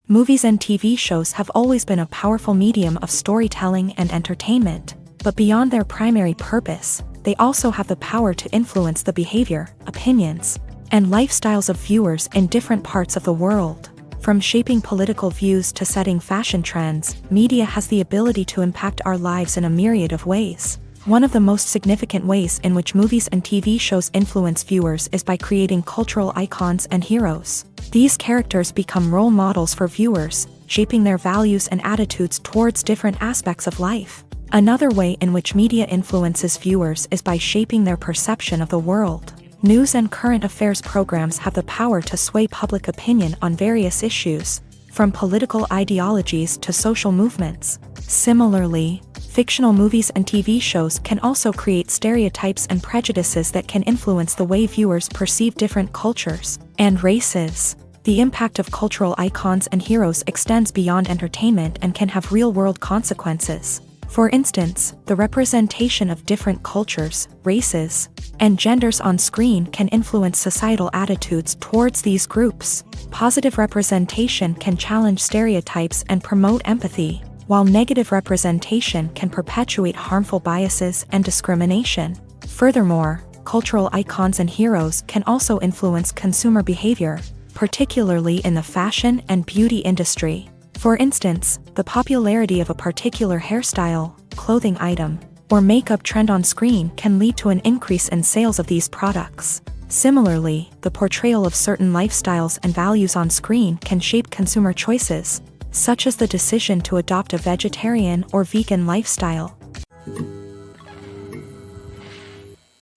Movies and TV shows have always been a powerful medium of storytelling and entertainment, but beyond their primary purpose, they also have the power to influence the behavior, opinions, and lifestyles of viewers in different parts of the world. From shaping political views to setting fashion trends, media has the ability to impact our lives in a myriad of ways. One of the most significant ways in which movies and TV shows influence viewers is by creating cultural icons and heroes. These characters become role models for viewers, shaping their values and attitudes towards different aspects of life. Another way in which media influences viewers is by shaping their perception of the world. News and current affairs programs have the power to sway public opinion on various issues, from political ideologies to social movements. Similarly, fictional movies and TV shows can also create stereotypes and prejudices that can influence the way viewers perceive different cultures and races. The impact of cultural icons and heroes extends beyond entertainment and can have real-world consequences. For instance, the representation of different cultures, races, and genders on screen can influence societal attitudes towards these groups. Positive representation can challenge stereotypes and promote empathy, while negative representation can perpetuate harmful biases and discrimination. Furthermore, cultural icons and heroes can also influence consumer behavior, particularly in the fashion and beauty industry. For instance, the popularity of a particular hairstyle, clothing item, or makeup trend on screen can lead to an increase in sales of these products. Similarly, the portrayal of certain lifestyles and values on screen can shape consumer choices, such as the decision to adopt a vegetarian or vegan lifestyle.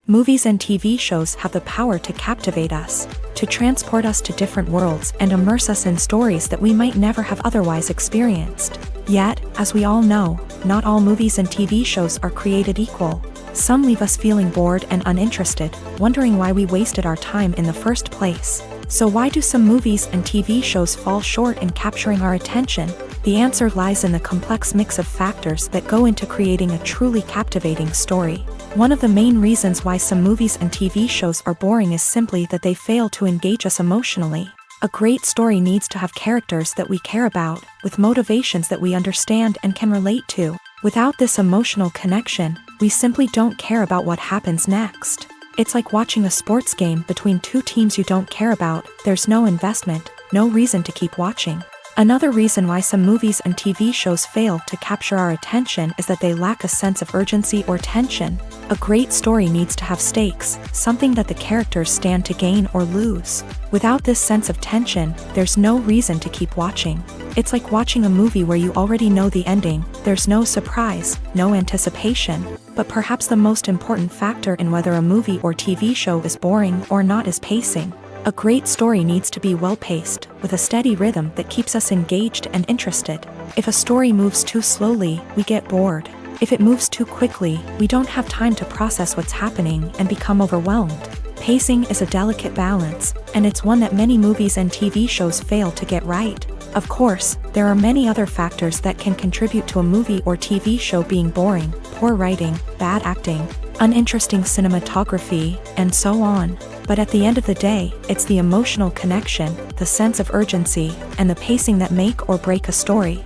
Movies and TV shows have the power to captivate us, to transport us to different worlds and immerse us in stories that we might never have otherwise experienced. Yet, as we all know, not all movies and TV shows are created equal. Some leave us feeling bored and uninterested, wondering why we wasted our time in the first place. So why do some movies and TV shows fall short in capturing our attention? The answer lies in the complex mix of factors that go into creating a truly captivating story. One of the main reasons why some movies and TV shows are boring is simply that they fail to engage us emotionally. A great story needs to have characters that we care about, with motivations that we understand and can relate to. Without this emotional connection, we simply don't care about what happens next. It's like watching a sports game between two teams you don't care about. There's no investment, no reason to keep watching. Another reason why some movies and TV shows fail to capture our attention is that they lack a sense of urgency or tension. A great story needs to have stakes, something that the characters stand to gain or lose. Without this sense of tension, there's no reason to keep watching. It's like watching a movie where you already know the ending. There's no surprise, no anticipation. But perhaps the most important factor in whether a movie or TV show is boring or not is pacing. A great story needs to be well-paced, with a steady rhythm that keeps us engaged and interested. If a story moves too slowly, we get bored. If it moves too quickly, we don't have time to process what's happening and become overwhelmed. Pacing is a delicate balance, and it's one that many movies and TV shows fail to get right. Of course, there are many other factors that can contribute to a movie or TV show being boring: poor writing, bad acting, uninteresting cinematography, and so on. But at the end of the day, it's the emotional connection, the sense of urgency, and the pacing that make or break a story.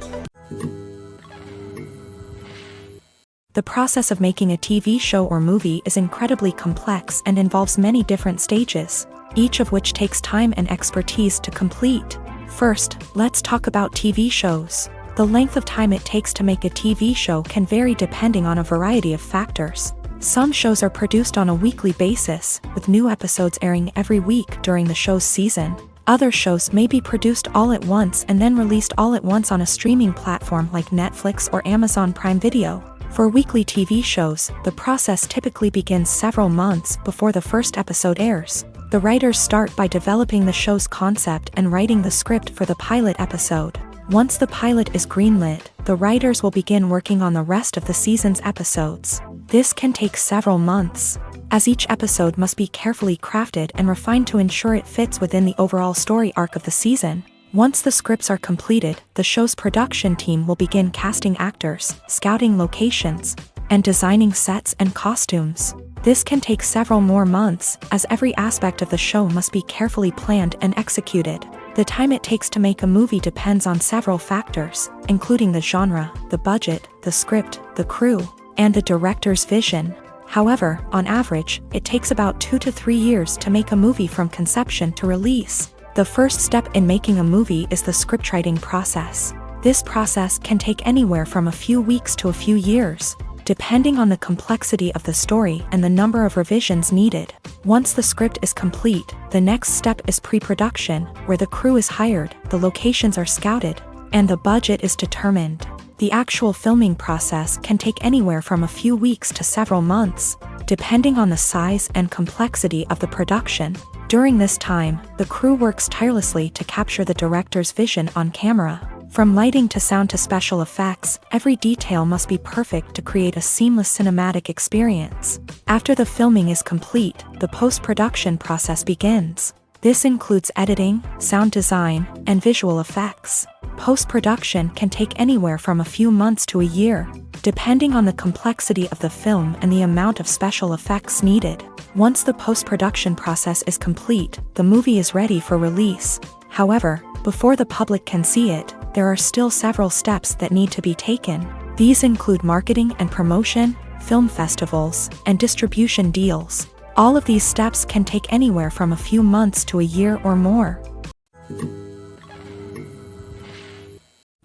The process of making a TV show or movie is incredibly complex and involves many different stages, each of which takes time and expertise to complete. First, let's talk about TV shows. The length of time it takes to make a TV show can vary depending on a variety of factors. Some shows are produced on a weekly basis, with new episodes airing every week during the show's season. Other shows may be produced all at once and then released all at once on a streaming platform like Netflix or Amazon Prime Video. For weekly TV shows, the process typically begins several months before the first episode airs. The writers start by developing the show's concept and writing the script for the pilot episode. Once the pilot is greenlit, the writers will begin working on the rest of the season's episodes. This can take several months, as each episode must be carefully crafted and refined to ensure it fits within the overall story arc of the season. Once the scripts are completed, the show's production team will begin casting actors, scouting locations, and designing sets and costumes. This can take several more months, as every aspect of the show must be carefully planned and executed. The time it takes to make a movie depends on several factors, including the genre, the budget, the script, the crew, and the director's vision. However, on average, it takes about 2 to 3 years to make a movie from conception to release. The first step in making a movie is the scriptwriting process. This process can take anywhere from a few weeks to a few years, depending on the complexity of the story and the number of revisions needed. Once the script is complete, the next step is pre-production, where the crew is hired, the locations are scouted, and the budget is determined. The actual filming process can take anywhere from a few weeks to several months, depending on the size and complexity of the production. During this time, the crew works tirelessly to capture the director's vision on camera. From lighting to sound to special effects, every detail must be perfect to create a seamless cinematic experience. After the filming is complete, the post-production process begins. This includes editing, sound design, and visual effects. Post-production can take anywhere from a few months to a year, depending on the complexity of the film and the amount of special effects needed. Once the post-production process is complete, the movie is ready for release. However, before the public can see it, there are still several steps that need to be taken. These include marketing and promotion, film festivals, and distribution deals. All of these steps can take anywhere from a few months to a year or more.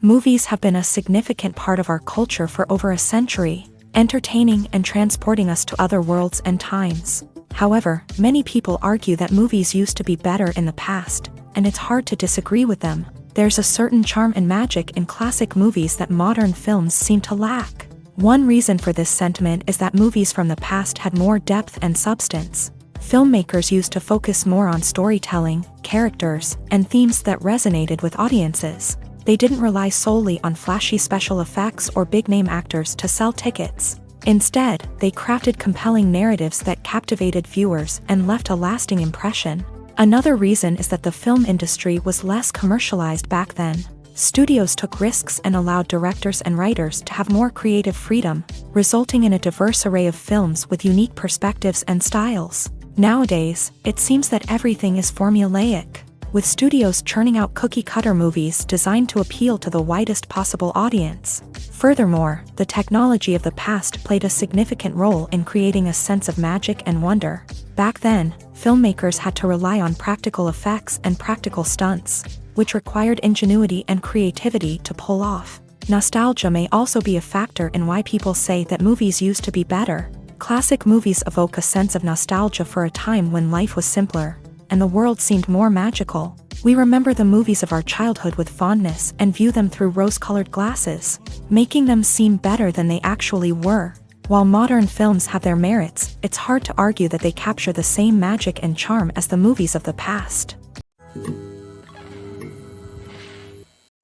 Movies have been a significant part of our culture for over a century, entertaining and transporting us to other worlds and times. However, many people argue that movies used to be better in the past, and it's hard to disagree with them. There's a certain charm and magic in classic movies that modern films seem to lack. One reason for this sentiment is that movies from the past had more depth and substance. Filmmakers used to focus more on storytelling, characters, and themes that resonated with audiences. They didn't rely solely on flashy special effects or big-name actors to sell tickets. Instead, they crafted compelling narratives that captivated viewers and left a lasting impression. Another reason is that the film industry was less commercialized back then. Studios took risks and allowed directors and writers to have more creative freedom, resulting in a diverse array of films with unique perspectives and styles. Nowadays, it seems that everything is formulaic. with studios churning out cookie-cutter movies designed to appeal to the widest possible audience. Furthermore, the technology of the past played a significant role in creating a sense of magic and wonder. Back then, filmmakers had to rely on practical effects and practical stunts, which required ingenuity and creativity to pull off. Nostalgia may also be a factor in why people say that movies used to be better. Classic movies evoke a sense of nostalgia for a time when life was simpler, and the world seemed more magical. We remember the movies of our childhood with fondness and view them through rose-colored glasses, making them seem better than they actually were. While modern films have their merits, it's hard to argue that they capture the same magic and charm as the movies of the past.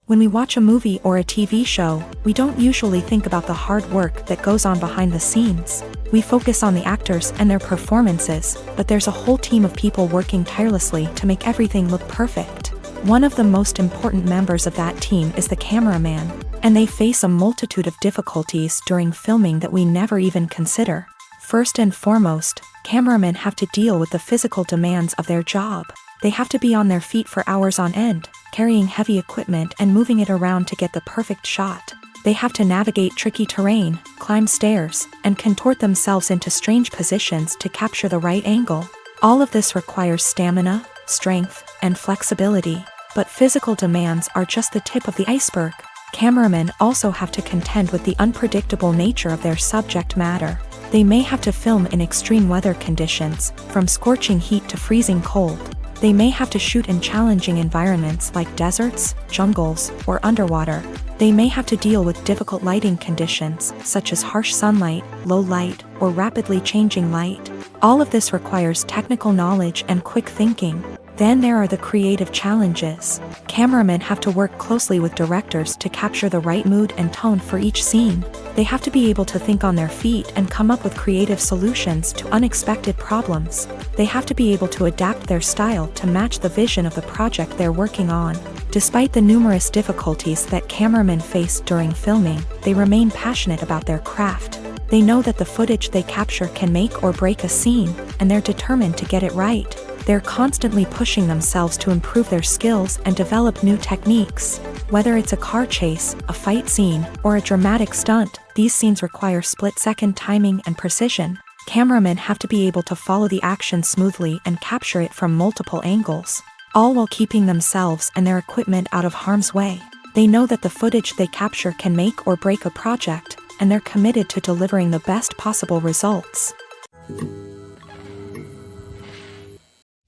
When we watch a movie or a TV show, we don't usually think about the hard work that goes on behind the scenes. We focus on the actors and their performances, but there's a whole team of people working tirelessly to make everything look perfect. One of the most important members of that team is the cameraman, and they face a multitude of difficulties during filming that we never even consider. First and foremost, cameramen have to deal with the physical demands of their job. They have to be on their feet for hours on end, carrying heavy equipment and moving it around to get the perfect shot. They have to navigate tricky terrain, climb stairs, and contort themselves into strange positions to capture the right angle. All of this requires stamina, strength, and flexibility. But physical demands are just the tip of the iceberg. Cameramen also have to contend with the unpredictable nature of their subject matter. They may have to film in extreme weather conditions, from scorching heat to freezing cold. They may have to shoot in challenging environments like deserts, jungles, or underwater. They may have to deal with difficult lighting conditions, such as harsh sunlight, low light, or rapidly changing light. All of this requires technical knowledge and quick thinking. Then there are the creative challenges. Cameramen have to work closely with directors to capture the right mood and tone for each scene. They have to be able to think on their feet and come up with creative solutions to unexpected problems. They have to be able to adapt their style to match the vision of the project they're working on. Despite the numerous difficulties that cameramen face during filming, they remain passionate about their craft. They know that the footage they capture can make or break a scene, and they're determined to get it right. They're constantly pushing themselves to improve their skills and develop new techniques. Whether it's a car chase, a fight scene, or a dramatic stunt, these scenes require split-second timing and precision. Cameramen have to be able to follow the action smoothly and capture it from multiple angles, all while keeping themselves and their equipment out of harm's way. They know that the footage they capture can make or break a project, and they're committed to delivering the best possible results.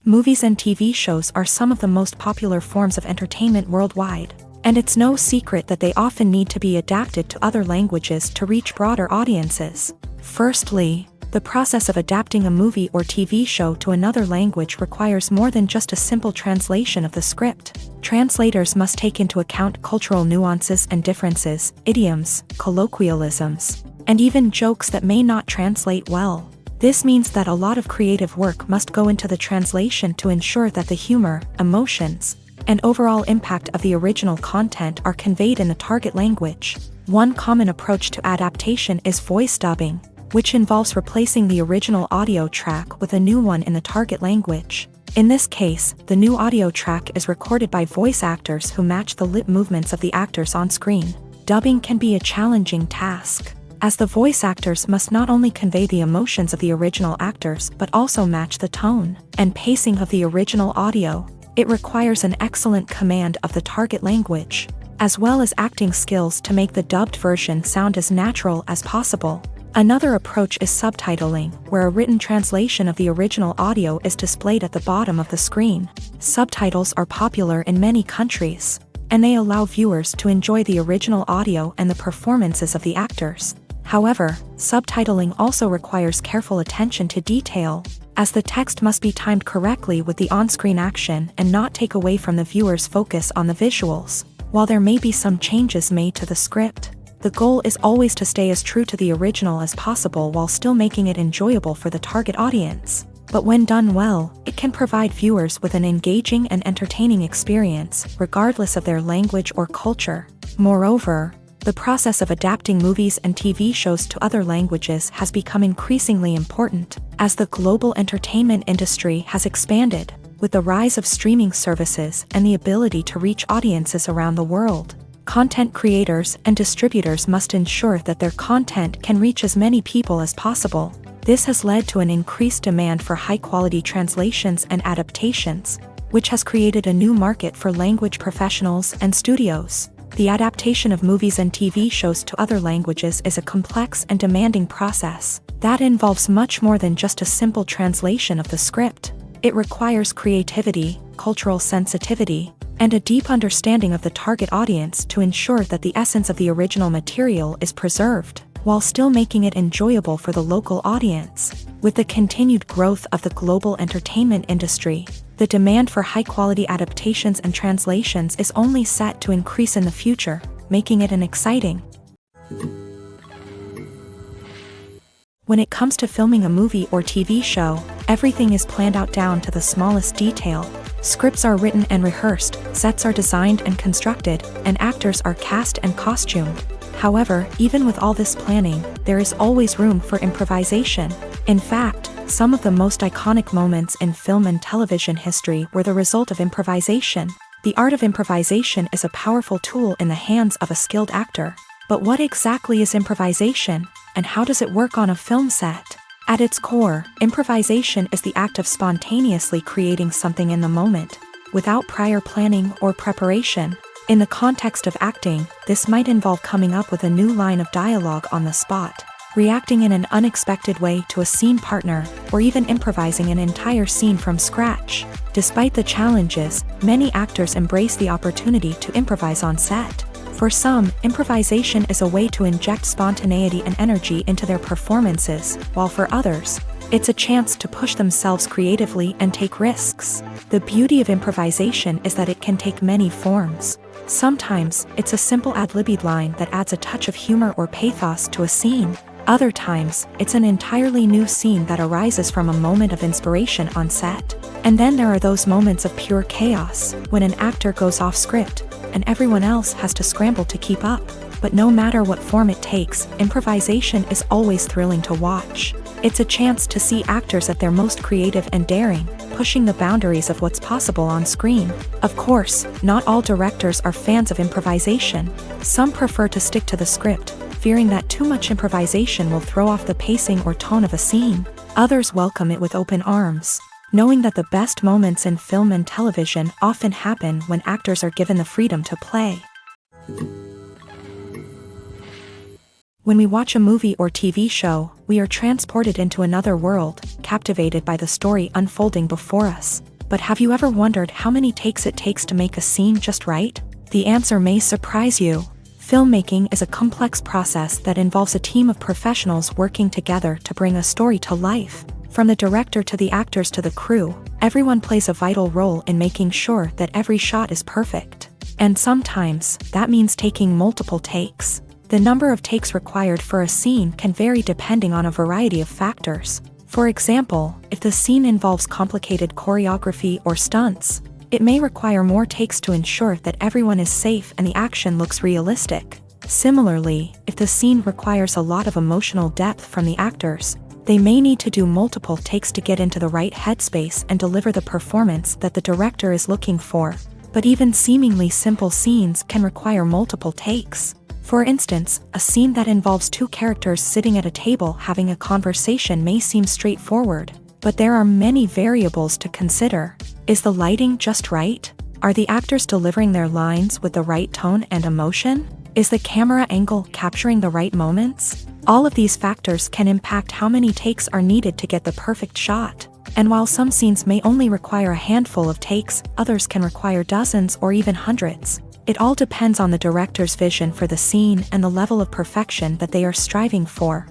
Movies and TV shows are some of the most popular forms of entertainment worldwide, and it's no secret that they often need to be adapted to other languages to reach broader audiences. Firstly, the process of adapting a movie or TV show to another language requires more than just a simple translation of the script. Translators must take into account cultural nuances and differences, idioms, colloquialisms, and even jokes that may not translate well. This means that a lot of creative work must go into the translation to ensure that the humor, emotions, and overall impact of the original content are conveyed in the target language. One common approach to adaptation is voice dubbing, which involves replacing the original audio track with a new one in the target language. In this case, the new audio track is recorded by voice actors who match the lip movements of the actors on screen. Dubbing can be a challenging task, as the voice actors must not only convey the emotions of the original actors but also match the tone and pacing of the original audio. It requires an excellent command of the target language, as well as acting skills to make the dubbed version sound as natural as possible. Another approach is subtitling, where a written translation of the original audio is displayed at the bottom of the screen. Subtitles are popular in many countries, and they allow viewers to enjoy the original audio and the performances of the actors. However, subtitling also requires careful attention to detail, as the text must be timed correctly with the on-screen action and not take away from the viewer's focus on the visuals. While there may be some changes made to the script, the goal is always to stay as true to the original as possible while still making it enjoyable for the target audience. But when done well, it can provide viewers with an engaging and entertaining experience, regardless of their language or culture. Moreover, the process of adapting movies and TV shows to other languages has become increasingly important, as the global entertainment industry has expanded. With the rise of streaming services and the ability to reach audiences around the world, content creators and distributors must ensure that their content can reach as many people as possible. This has led to an increased demand for high-quality translations and adaptations, which has created a new market for language professionals and studios. The adaptation of movies and TV shows to other languages is a complex and demanding process that involves much more than just a simple translation of the script. It requires creativity, cultural sensitivity, and a deep understanding of the target audience to ensure that the essence of the original material is preserved, while still making it enjoyable for the local audience. With the continued growth of the global entertainment industry, the demand for high-quality adaptations and translations is only set to increase in the future, making it an exciting. When it comes to filming a movie or TV show, everything is planned out down to the smallest detail. Scripts are written and rehearsed, sets are designed and constructed, and actors are cast and costumed. However, even with all this planning, there is always room for improvisation. In fact, some of the most iconic moments in film and television history were the result of improvisation. The art of improvisation is a powerful tool in the hands of a skilled actor. But what exactly is improvisation, and how does it work on a film set? At its core, improvisation is the act of spontaneously creating something in the moment, without prior planning or preparation. In the context of acting, this might involve coming up with a new line of dialogue on the spot, reacting in an unexpected way to a scene partner, or even improvising an entire scene from scratch. Despite the challenges, many actors embrace the opportunity to improvise on set. For some, improvisation is a way to inject spontaneity and energy into their performances, while for others, it's a chance to push themselves creatively and take risks. The beauty of improvisation is that it can take many forms. Sometimes, it's a simple ad-libbed line that adds a touch of humor or pathos to a scene. Other times, it's an entirely new scene that arises from a moment of inspiration on set. And then there are those moments of pure chaos, when an actor goes off script, and everyone else has to scramble to keep up. But no matter what form it takes, improvisation is always thrilling to watch. It's a chance to see actors at their most creative and daring, pushing the boundaries of what's possible on screen. Of course, not all directors are fans of improvisation. Some prefer to stick to the script, fearing that too much improvisation will throw off the pacing or tone of a scene. Others welcome it with open arms, knowing that the best moments in film and television often happen when actors are given the freedom to play. When we watch a movie or TV show, we are transported into another world, captivated by the story unfolding before us. But have you ever wondered how many takes it takes to make a scene just right? The answer may surprise you. Filmmaking is a complex process that involves a team of professionals working together to bring a story to life. From the director to the actors to the crew, everyone plays a vital role in making sure that every shot is perfect. And sometimes, that means taking multiple takes. The number of takes required for a scene can vary depending on a variety of factors. For example, if the scene involves complicated choreography or stunts, it may require more takes to ensure that everyone is safe and the action looks realistic. Similarly, if the scene requires a lot of emotional depth from the actors, they may need to do multiple takes to get into the right headspace and deliver the performance that the director is looking for. But even seemingly simple scenes can require multiple takes. For instance, a scene that involves two characters sitting at a table having a conversation may seem straightforward, but there are many variables to consider. Is the lighting just right? Are the actors delivering their lines with the right tone and emotion? Is the camera angle capturing the right moments? All of these factors can impact how many takes are needed to get the perfect shot. And while some scenes may only require a handful of takes, others can require dozens or even hundreds. It all depends on the director's vision for the scene and the level of perfection that they are striving for.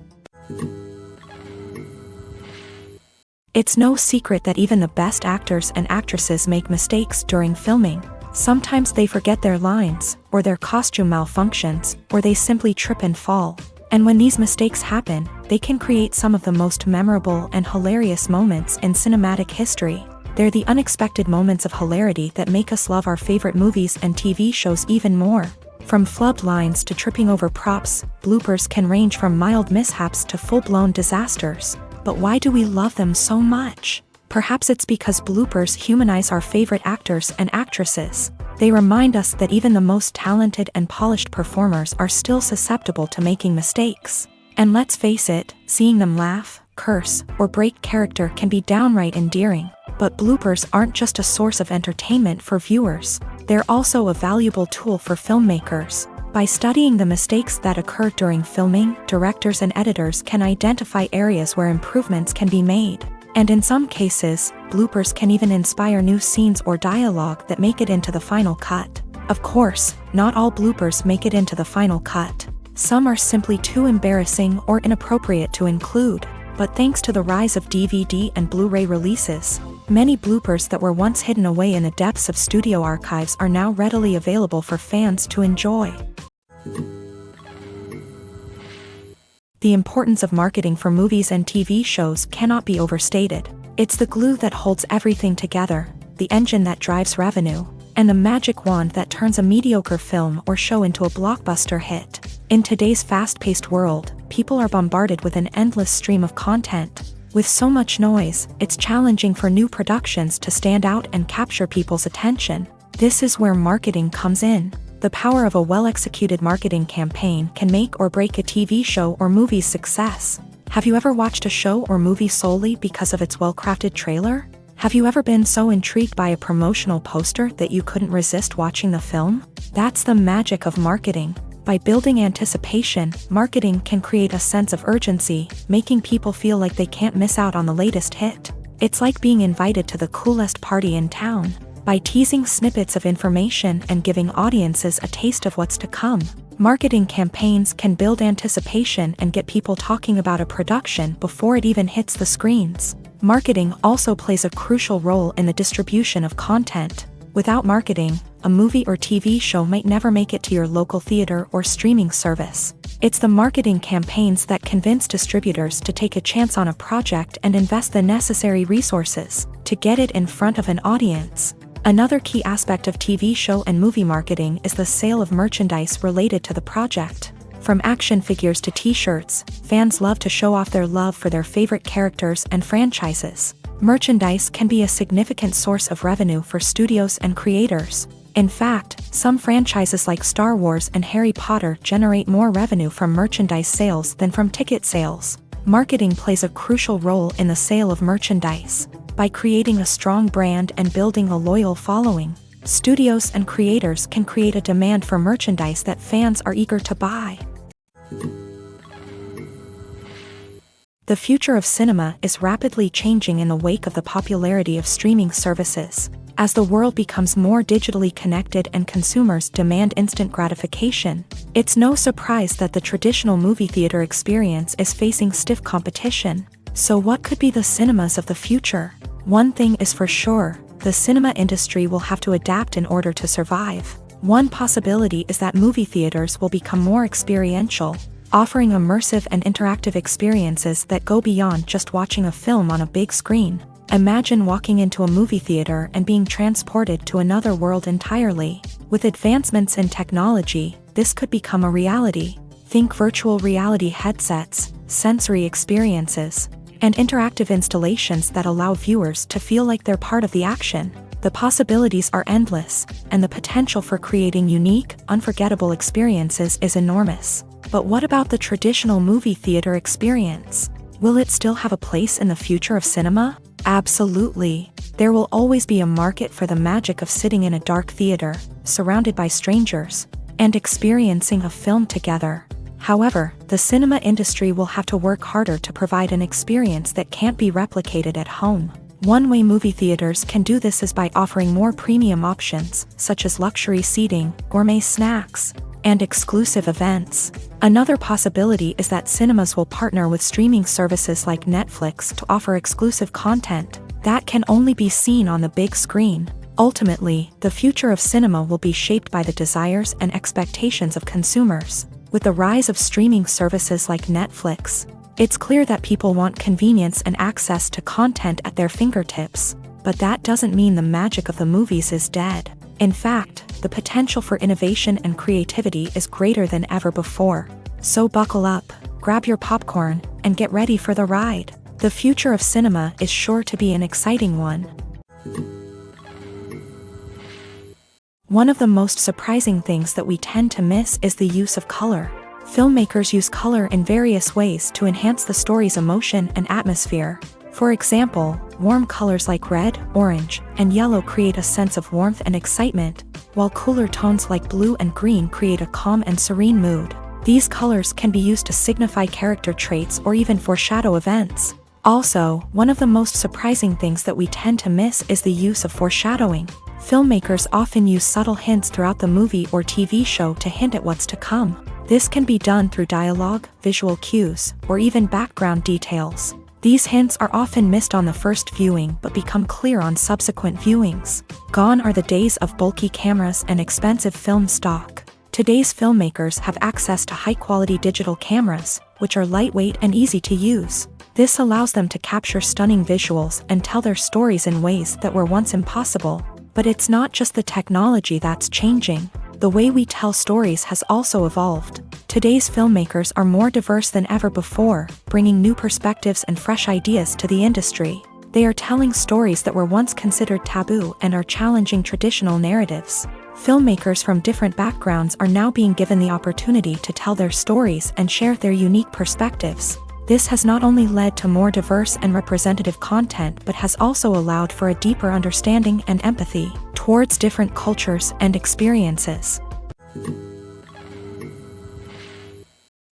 It's no secret that even the best actors and actresses make mistakes during filming. Sometimes they forget their lines, or their costume malfunctions, or they simply trip and fall. And when these mistakes happen, they can create some of the most memorable and hilarious moments in cinematic history. They're the unexpected moments of hilarity that make us love our favorite movies and TV shows even more. From flubbed lines to tripping over props, bloopers can range from mild mishaps to full-blown disasters. But why do we love them so much? Perhaps it's because bloopers humanize our favorite actors and actresses. They remind us that even the most talented and polished performers are still susceptible to making mistakes. And let's face it, seeing them laugh, curse, or break character can be downright endearing. But bloopers aren't just a source of entertainment for viewers. They're also a valuable tool for filmmakers. By studying the mistakes that occur during filming, directors and editors can identify areas where improvements can be made. And in some cases, bloopers can even inspire new scenes or dialogue that make it into the final cut. Of course, not all bloopers make it into the final cut. Some are simply too embarrassing or inappropriate to include. But thanks to the rise of DVD and Blu-ray releases, many bloopers that were once hidden away in the depths of studio archives are now readily available for fans to enjoy. The importance of marketing for movies and TV shows cannot be overstated. It's the glue that holds everything together, the engine that drives revenue, and the magic wand that turns a mediocre film or show into a blockbuster hit. In today's fast-paced world, people are bombarded with an endless stream of content. With so much noise, it's challenging for new productions to stand out and capture people's attention. This is where marketing comes in. The power of a well-executed marketing campaign can make or break a TV show or movie's success. Have you ever watched a show or movie solely because of its well-crafted trailer? Have you ever been so intrigued by a promotional poster that you couldn't resist watching the film? That's the magic of marketing. By building anticipation, marketing can create a sense of urgency, making people feel like they can't miss out on the latest hit. It's like being invited to the coolest party in town. By teasing snippets of information and giving audiences a taste of what's to come, marketing campaigns can build anticipation and get people talking about a production before it even hits the screens. Marketing also plays a crucial role in the distribution of content. Without marketing, a movie or TV show might never make it to your local theater or streaming service. It's the marketing campaigns that convince distributors to take a chance on a project and invest the necessary resources to get it in front of an audience. Another key aspect of TV show and movie marketing is the sale of merchandise related to the project. From action figures to t-shirts, fans love to show off their love for their favorite characters and franchises. Merchandise can be a significant source of revenue for studios and creators. In fact, some franchises like Star Wars and Harry Potter generate more revenue from merchandise sales than from ticket sales. Marketing plays a crucial role in the sale of merchandise. By creating a strong brand and building a loyal following, studios and creators can create a demand for merchandise that fans are eager to buy. The future of cinema is rapidly changing in the wake of the popularity of streaming services. As the world becomes more digitally connected and consumers demand instant gratification, it's no surprise that the traditional movie theater experience is facing stiff competition. So what could be the cinemas of the future? One thing is for sure, the cinema industry will have to adapt in order to survive. One possibility is that movie theaters will become more experiential, offering immersive and interactive experiences that go beyond just watching a film on a big screen. Imagine walking into a movie theater and being transported to another world entirely. With advancements in technology, this could become a reality. Think virtual reality headsets, sensory experiences, and interactive installations that allow viewers to feel like they're part of the action. The possibilities are endless, and the potential for creating unique, unforgettable experiences is enormous. But what about the traditional movie theater experience? Will it still have a place in the future of cinema? Absolutely. There will always be a market for the magic of sitting in a dark theater, surrounded by strangers, and experiencing a film together. However, the cinema industry will have to work harder to provide an experience that can't be replicated at home. One way movie theaters can do this is by offering more premium options, such as luxury seating, gourmet snacks, and exclusive events. Another possibility is that cinemas will partner with streaming services like Netflix to offer exclusive content that can only be seen on the big screen. Ultimately, the future of cinema will be shaped by the desires and expectations of consumers. With the rise of streaming services like Netflix, it's clear that people want convenience and access to content at their fingertips. But that doesn't mean the magic of the movies is dead. In fact, the potential for innovation and creativity is greater than ever before. So buckle up, grab your popcorn, and get ready for the ride. The future of cinema is sure to be an exciting one. One of the most surprising things that we tend to miss is the use of color. Filmmakers use color in various ways to enhance the story's emotion and atmosphere. For example, warm colors like red, orange, and yellow create a sense of warmth and excitement, while cooler tones like blue and green create a calm and serene mood. These colors can be used to signify character traits or even foreshadow events. Also, one of the most surprising things that we tend to miss is the use of foreshadowing. Filmmakers often use subtle hints throughout the movie or TV show to hint at what's to come. This can be done through dialogue, visual cues, or even background details. These hints are often missed on the first viewing but become clear on subsequent viewings. Gone are the days of bulky cameras and expensive film stock. Today's filmmakers have access to high-quality digital cameras, which are lightweight and easy to use. This allows them to capture stunning visuals and tell their stories in ways that were once impossible. But it's not just the technology that's changing. The way we tell stories has also evolved. Today's filmmakers are more diverse than ever before, bringing new perspectives and fresh ideas to the industry. They are telling stories that were once considered taboo and are challenging traditional narratives. Filmmakers from different backgrounds are now being given the opportunity to tell their stories and share their unique perspectives. This has not only led to more diverse and representative content but has also allowed for a deeper understanding and empathy towards different cultures and experiences.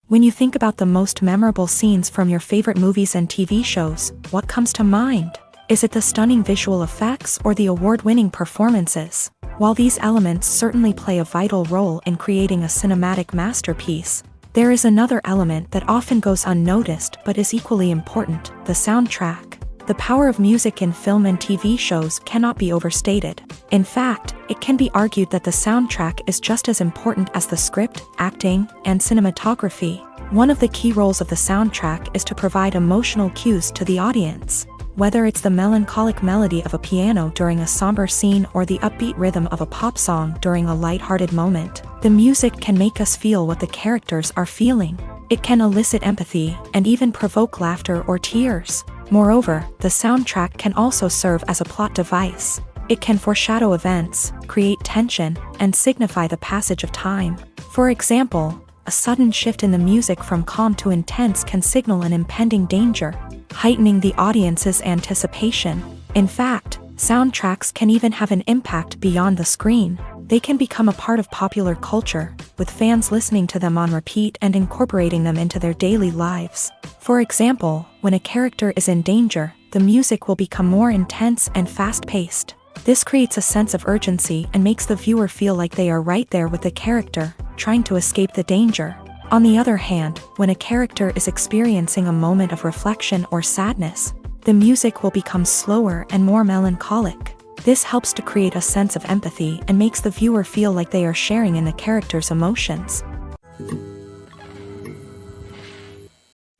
When you think about the most memorable scenes from your favorite movies and TV shows, what comes to mind? Is it the stunning visual effects or the award-winning performances? While these elements certainly play a vital role in creating a cinematic masterpiece, there is another element that often goes unnoticed but is equally important: the soundtrack. The power of music in film and TV shows cannot be overstated. In fact, it can be argued that the soundtrack is just as important as the script, acting, and cinematography. One of the key roles of the soundtrack is to provide emotional cues to the audience. Whether it's the melancholic melody of a piano during a somber scene or the upbeat rhythm of a pop song during a light-hearted moment, the music can make us feel what the characters are feeling. It can elicit empathy and even provoke laughter or tears. Moreover, the soundtrack can also serve as a plot device. It can foreshadow events, create tension, and signify the passage of time. For example, a sudden shift in the music from calm to intense can signal an impending danger, heightening the audience's anticipation. In fact, soundtracks can even have an impact beyond the screen. They can become a part of popular culture, with fans listening to them on repeat and incorporating them into their daily lives. For example, when a character is in danger, the music will become more intense and fast-paced. This creates a sense of urgency and makes the viewer feel like they are right there with the character, trying to escape the danger. On the other hand, when a character is experiencing a moment of reflection or sadness, the music will become slower and more melancholic. This helps to create a sense of empathy and makes the viewer feel like they are sharing in the character's emotions.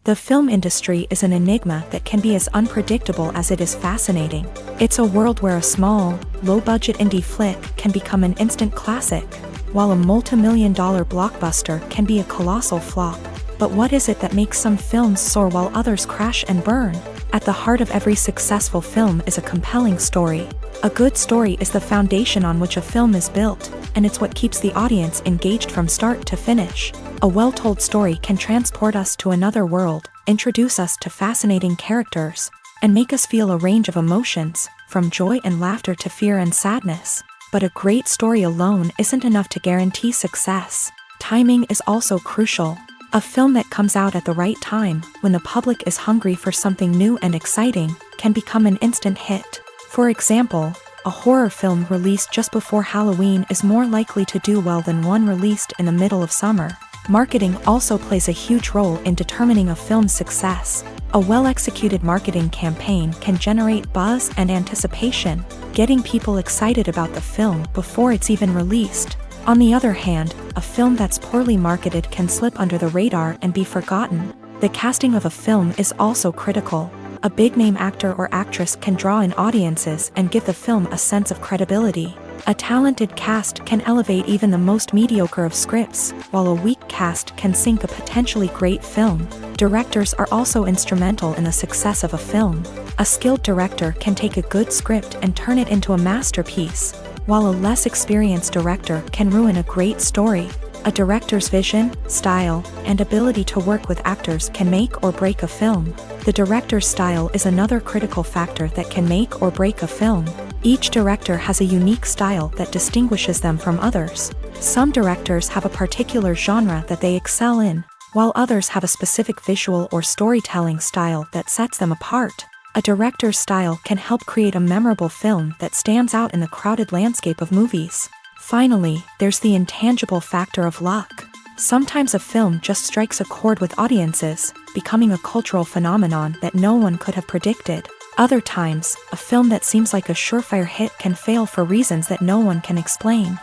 The film industry is an enigma that can be as unpredictable as it is fascinating. It's a world where a small, low-budget indie flick can become an instant classic, while a multi-million-dollar blockbuster can be a colossal flop. But what is it that makes some films soar while others crash and burn? At the heart of every successful film is a compelling story. A good story is the foundation on which a film is built, and it's what keeps the audience engaged from start to finish. A well-told story can transport us to another world, introduce us to fascinating characters, and make us feel a range of emotions, from joy and laughter to fear and sadness. But a great story alone isn't enough to guarantee success. Timing is also crucial. A film that comes out at the right time, when the public is hungry for something new and exciting, can become an instant hit. For example, a horror film released just before Halloween is more likely to do well than one released in the middle of summer. Marketing also plays a huge role in determining a film's success. A well-executed marketing campaign can generate buzz and anticipation, getting people excited about the film before it's even released. On the other hand, a film that's poorly marketed can slip under the radar and be forgotten. The casting of a film is also critical. A big-name actor or actress can draw in audiences and give the film a sense of credibility. A talented cast can elevate even the most mediocre of scripts, while a weak cast can sink a potentially great film. Directors are also instrumental in the success of a film. A skilled director can take a good script and turn it into a masterpiece, while a less experienced director can ruin a great story. A director's vision, style, and ability to work with actors can make or break a film. The director's style is another critical factor that can make or break a film. Each director has a unique style that distinguishes them from others. Some directors have a particular genre that they excel in, while others have a specific visual or storytelling style that sets them apart. A director's style can help create a memorable film that stands out in the crowded landscape of movies. Finally, there's the intangible factor of luck. Sometimes a film just strikes a chord with audiences, becoming a cultural phenomenon that no one could have predicted. Other times, a film that seems like a surefire hit can fail for reasons that no one can explain.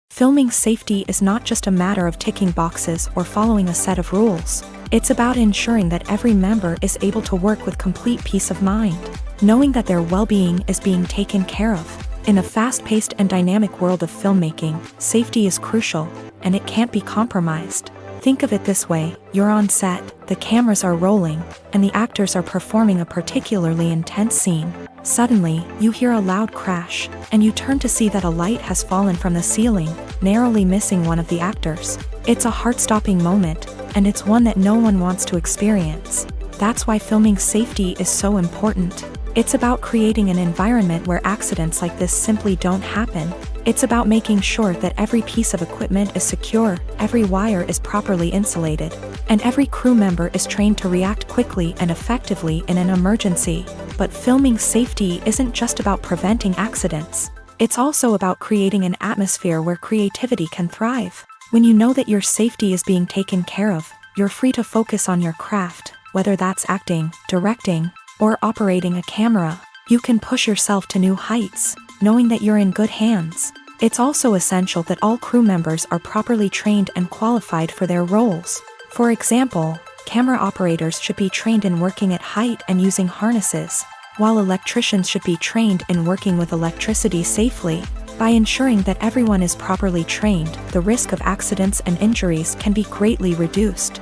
Filming safety is not just a matter of ticking boxes or following a set of rules. It's about ensuring that every member is able to work with complete peace of mind, knowing that their well-being is being taken care of. In a fast-paced and dynamic world of filmmaking, safety is crucial, and it can't be compromised. Think of it this way: you're on set, the cameras are rolling, and the actors are performing a particularly intense scene. Suddenly, you hear a loud crash, and you turn to see that a light has fallen from the ceiling, narrowly missing one of the actors. It's a heart-stopping moment, and it's one that no one wants to experience. That's why filming safety is so important. It's about creating an environment where accidents like this simply don't happen. It's about making sure that every piece of equipment is secure, every wire is properly insulated, and every crew member is trained to react quickly and effectively in an emergency. But filming safety isn't just about preventing accidents. It's also about creating an atmosphere where creativity can thrive. When you know that your safety is being taken care of, you're free to focus on your craft, whether that's acting, directing, or operating a camera. You can push yourself to new heights, knowing that you're in good hands. It's also essential that all crew members are properly trained and qualified for their roles. For example, camera operators should be trained in working at height and using harnesses, while electricians should be trained in working with electricity safely. By ensuring that everyone is properly trained, the risk of accidents and injuries can be greatly reduced.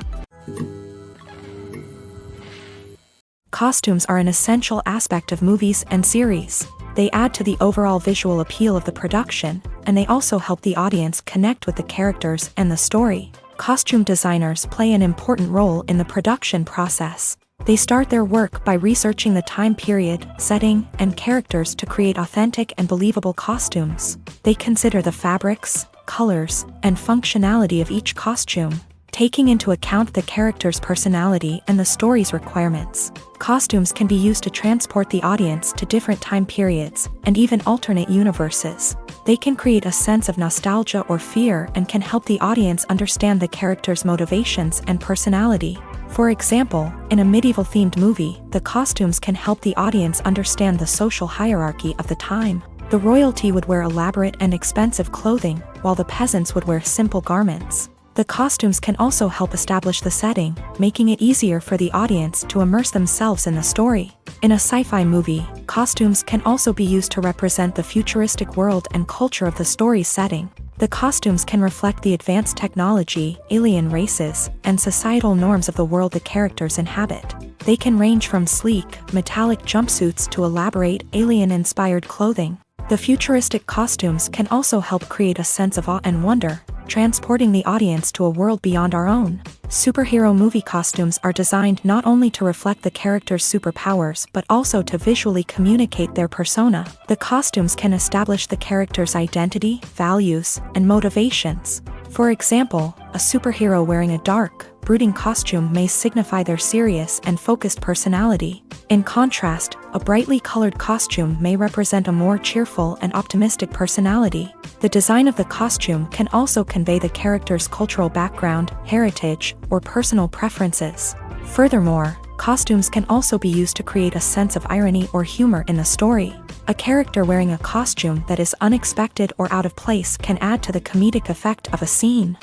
Costumes are an essential aspect of movies and series. They add to the overall visual appeal of the production, and they also help the audience connect with the characters and the story. Costume designers play an important role in the production process. They start their work by researching the time period, setting, and characters to create authentic and believable costumes. They consider the fabrics, colors, and functionality of each costume, taking into account the character's personality and the story's requirements. Costumes can be used to transport the audience to different time periods and even alternate universes. They can create a sense of nostalgia or fear and can help the audience understand the character's motivations and personality. For example, in a medieval-themed movie, the costumes can help the audience understand the social hierarchy of the time. The royalty would wear elaborate and expensive clothing, while the peasants would wear simple garments. The costumes can also help establish the setting, making it easier for the audience to immerse themselves in the story. In a sci-fi movie, costumes can also be used to represent the futuristic world and culture of the story's setting. The costumes can reflect the advanced technology, alien races, and societal norms of the world the characters inhabit. They can range from sleek, metallic jumpsuits to elaborate, alien-inspired clothing. The futuristic costumes can also help create a sense of awe and wonder, transporting the audience to a world beyond our own. Superhero movie costumes are designed not only to reflect the character's superpowers but also to visually communicate their persona. The costumes can establish the character's identity, values, and motivations. For example, a superhero wearing a dark, brooding costume may signify their serious and focused personality. In contrast, a brightly colored costume may represent a more cheerful and optimistic personality. The design of the costume can also convey the character's cultural background, heritage, or personal preferences. Furthermore, costumes can also be used to create a sense of irony or humor in the story. A character wearing a costume that is unexpected or out of place can add to the comedic effect of a scene.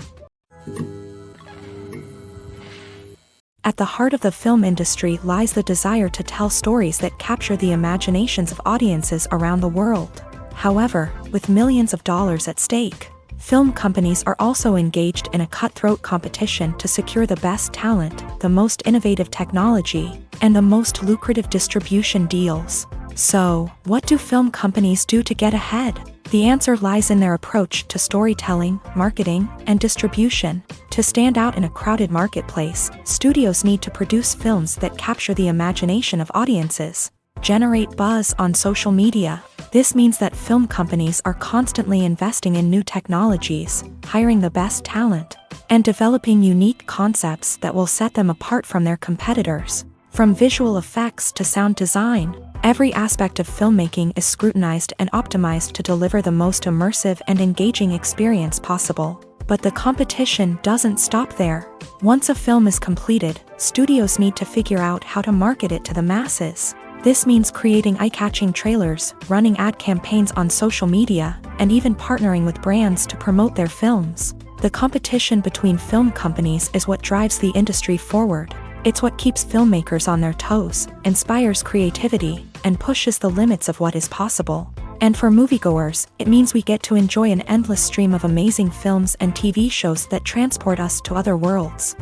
At the heart of the film industry lies the desire to tell stories that capture the imaginations of audiences around the world. However, with millions of dollars at stake, film companies are also engaged in a cutthroat competition to secure the best talent, the most innovative technology, and the most lucrative distribution deals. So, what do film companies do to get ahead? The answer lies in their approach to storytelling, marketing, and distribution. To stand out in a crowded marketplace, studios need to produce films that capture the imagination of audiences, generate buzz on social media. This means that film companies are constantly investing in new technologies, hiring the best talent, and developing unique concepts that will set them apart from their competitors. From visual effects to sound design, every aspect of filmmaking is scrutinized and optimized to deliver the most immersive and engaging experience possible. But the competition doesn't stop there. Once a film is completed, studios need to figure out how to market it to the masses. This means creating eye-catching trailers, running ad campaigns on social media, and even partnering with brands to promote their films. The competition between film companies is what drives the industry forward. It's what keeps filmmakers on their toes, inspires creativity, and pushes the limits of what is possible. And for moviegoers, it means we get to enjoy an endless stream of amazing films and TV shows that transport us to other worlds.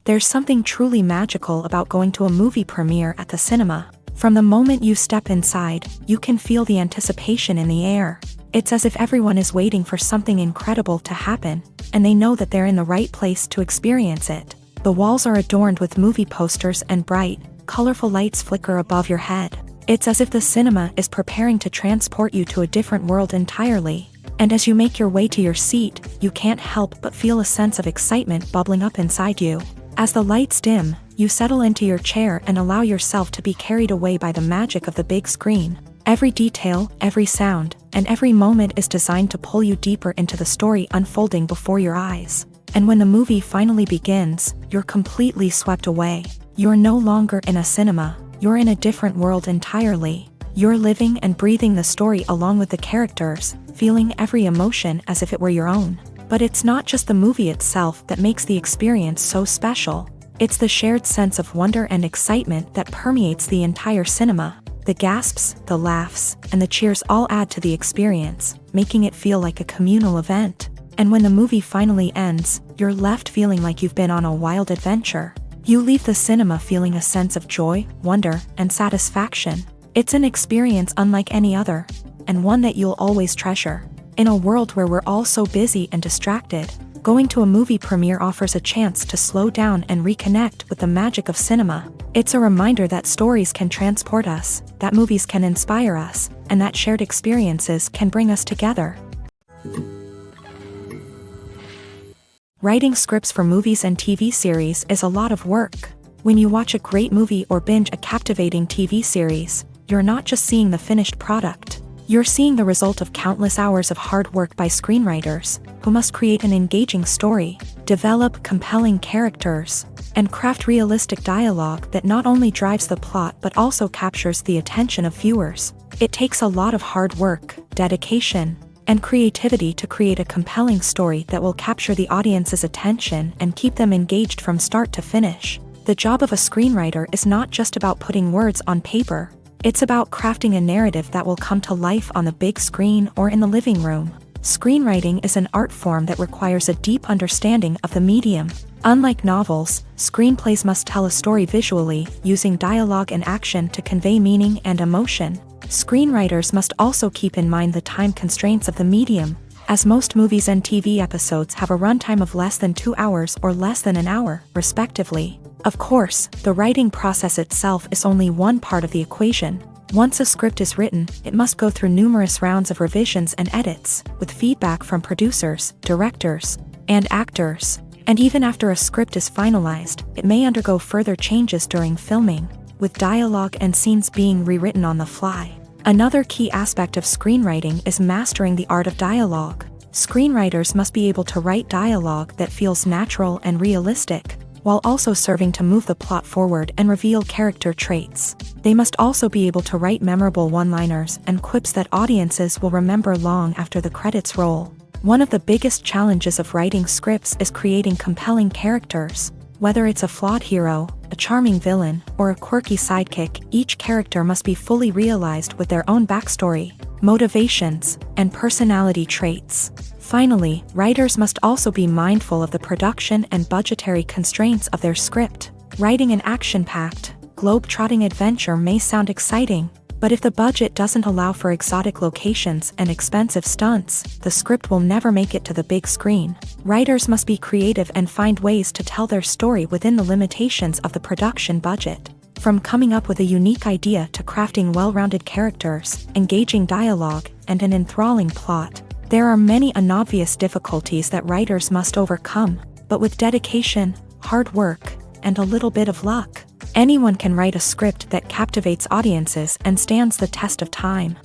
There's something truly magical about going to a movie premiere at the cinema. From the moment you step inside, you can feel the anticipation in the air. It's as if everyone is waiting for something incredible to happen, and they know that they're in the right place to experience it. The walls are adorned with movie posters and bright, colorful lights flicker above your head. It's as if the cinema is preparing to transport you to a different world entirely. And as you make your way to your seat, you can't help but feel a sense of excitement bubbling up inside you. As the lights dim, you settle into your chair and allow yourself to be carried away by the magic of the big screen. Every detail, every sound, and every moment is designed to pull you deeper into the story unfolding before your eyes. And when the movie finally begins, you're completely swept away. You're no longer in a cinema, you're in a different world entirely. You're living and breathing the story along with the characters, feeling every emotion as if it were your own. But it's not just the movie itself that makes the experience so special. It's the shared sense of wonder and excitement that permeates the entire cinema. The gasps, the laughs, and the cheers all add to the experience, making it feel like a communal event. And when the movie finally ends, you're left feeling like you've been on a wild adventure. You leave the cinema feeling a sense of joy, wonder, and satisfaction. It's an experience unlike any other, and one that you'll always treasure. In a world where we're all so busy and distracted, going to a movie premiere offers a chance to slow down and reconnect with the magic of cinema. It's a reminder that stories can transport us, that movies can inspire us, and that shared experiences can bring us together. Writing scripts for movies and TV series is a lot of work. When you watch a great movie or binge a captivating TV series, you're not just seeing the finished product. You're seeing the result of countless hours of hard work by screenwriters, who must create an engaging story, develop compelling characters, and craft realistic dialogue that not only drives the plot but also captures the attention of viewers. It takes a lot of hard work, dedication, and creativity to create a compelling story that will capture the audience's attention and keep them engaged from start to finish. The job of a screenwriter is not just about putting words on paper. It's about crafting a narrative that will come to life on the big screen or in the living room. Screenwriting is an art form that requires a deep understanding of the medium. Unlike novels, screenplays must tell a story visually, using dialogue and action to convey meaning and emotion. Screenwriters must also keep in mind the time constraints of the medium, as most movies and TV episodes have a runtime of less than 2 hours or less than an hour, respectively. Of course, the writing process itself is only one part of the equation. Once a script is written, it must go through numerous rounds of revisions and edits, with feedback from producers, directors, and actors. And even after a script is finalized, it may undergo further changes during filming, with dialogue and scenes being rewritten on the fly. Another key aspect of screenwriting is mastering the art of dialogue. Screenwriters must be able to write dialogue that feels natural and realistic, while also serving to move the plot forward and reveal character traits. They must also be able to write memorable one-liners and quips that audiences will remember long after the credits roll. One of the biggest challenges of writing scripts is creating compelling characters. Whether it's a flawed hero, a charming villain, or a quirky sidekick, each character must be fully realized with their own backstory, motivations, and personality traits. Finally, writers must also be mindful of the production and budgetary constraints of their script. Writing an action-packed, globe-trotting adventure may sound exciting, but if the budget doesn't allow for exotic locations and expensive stunts, the script will never make it to the big screen. Writers must be creative and find ways to tell their story within the limitations of the production budget. From coming up with a unique idea to crafting well-rounded characters, engaging dialogue, and an enthralling plot, there are many unobvious difficulties that writers must overcome, but with dedication, hard work, and a little bit of luck, anyone can write a script that captivates audiences and stands the test of time.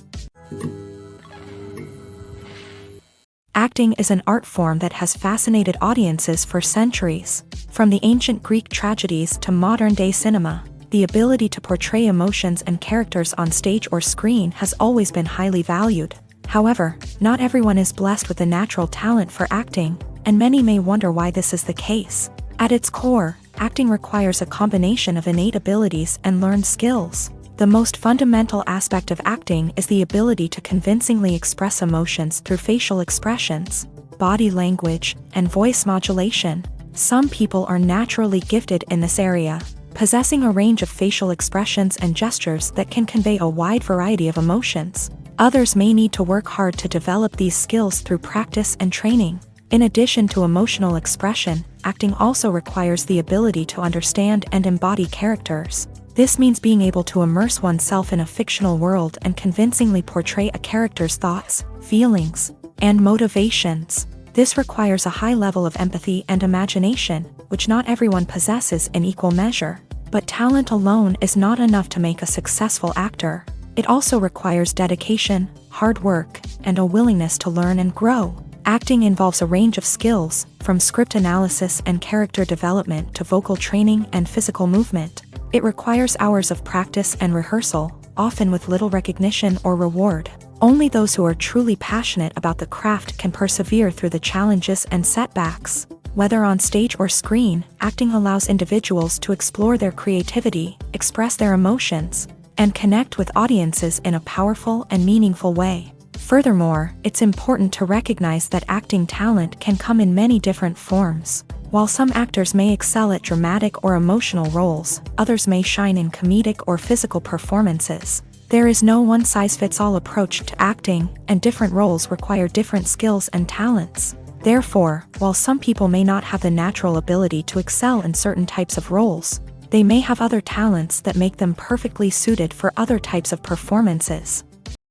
Acting is an art form that has fascinated audiences for centuries. From the ancient Greek tragedies to modern-day cinema, the ability to portray emotions and characters on stage or screen has always been highly valued. However, not everyone is blessed with a natural talent for acting, and many may wonder why this is the case. At its core, acting requires a combination of innate abilities and learned skills. The most fundamental aspect of acting is the ability to convincingly express emotions through facial expressions, body language, and voice modulation. Some people are naturally gifted in this area, possessing a range of facial expressions and gestures that can convey a wide variety of emotions. Others may need to work hard to develop these skills through practice and training. In addition to emotional expression, acting also requires the ability to understand and embody characters. This means being able to immerse oneself in a fictional world and convincingly portray a character's thoughts, feelings, and motivations. This requires a high level of empathy and imagination, which not everyone possesses in equal measure. But talent alone is not enough to make a successful actor. It also requires dedication, hard work, and a willingness to learn and grow. Acting involves a range of skills, from script analysis and character development to vocal training and physical movement. It requires hours of practice and rehearsal, often with little recognition or reward. Only those who are truly passionate about the craft can persevere through the challenges and setbacks. Whether on stage or screen, acting allows individuals to explore their creativity, express their emotions, and connect with audiences in a powerful and meaningful way. Furthermore, it's important to recognize that acting talent can come in many different forms. While some actors may excel at dramatic or emotional roles, others may shine in comedic or physical performances. There is no one-size-fits-all approach to acting, and different roles require different skills and talents. Therefore, while some people may not have the natural ability to excel in certain types of roles, they may have other talents that make them perfectly suited for other types of performances.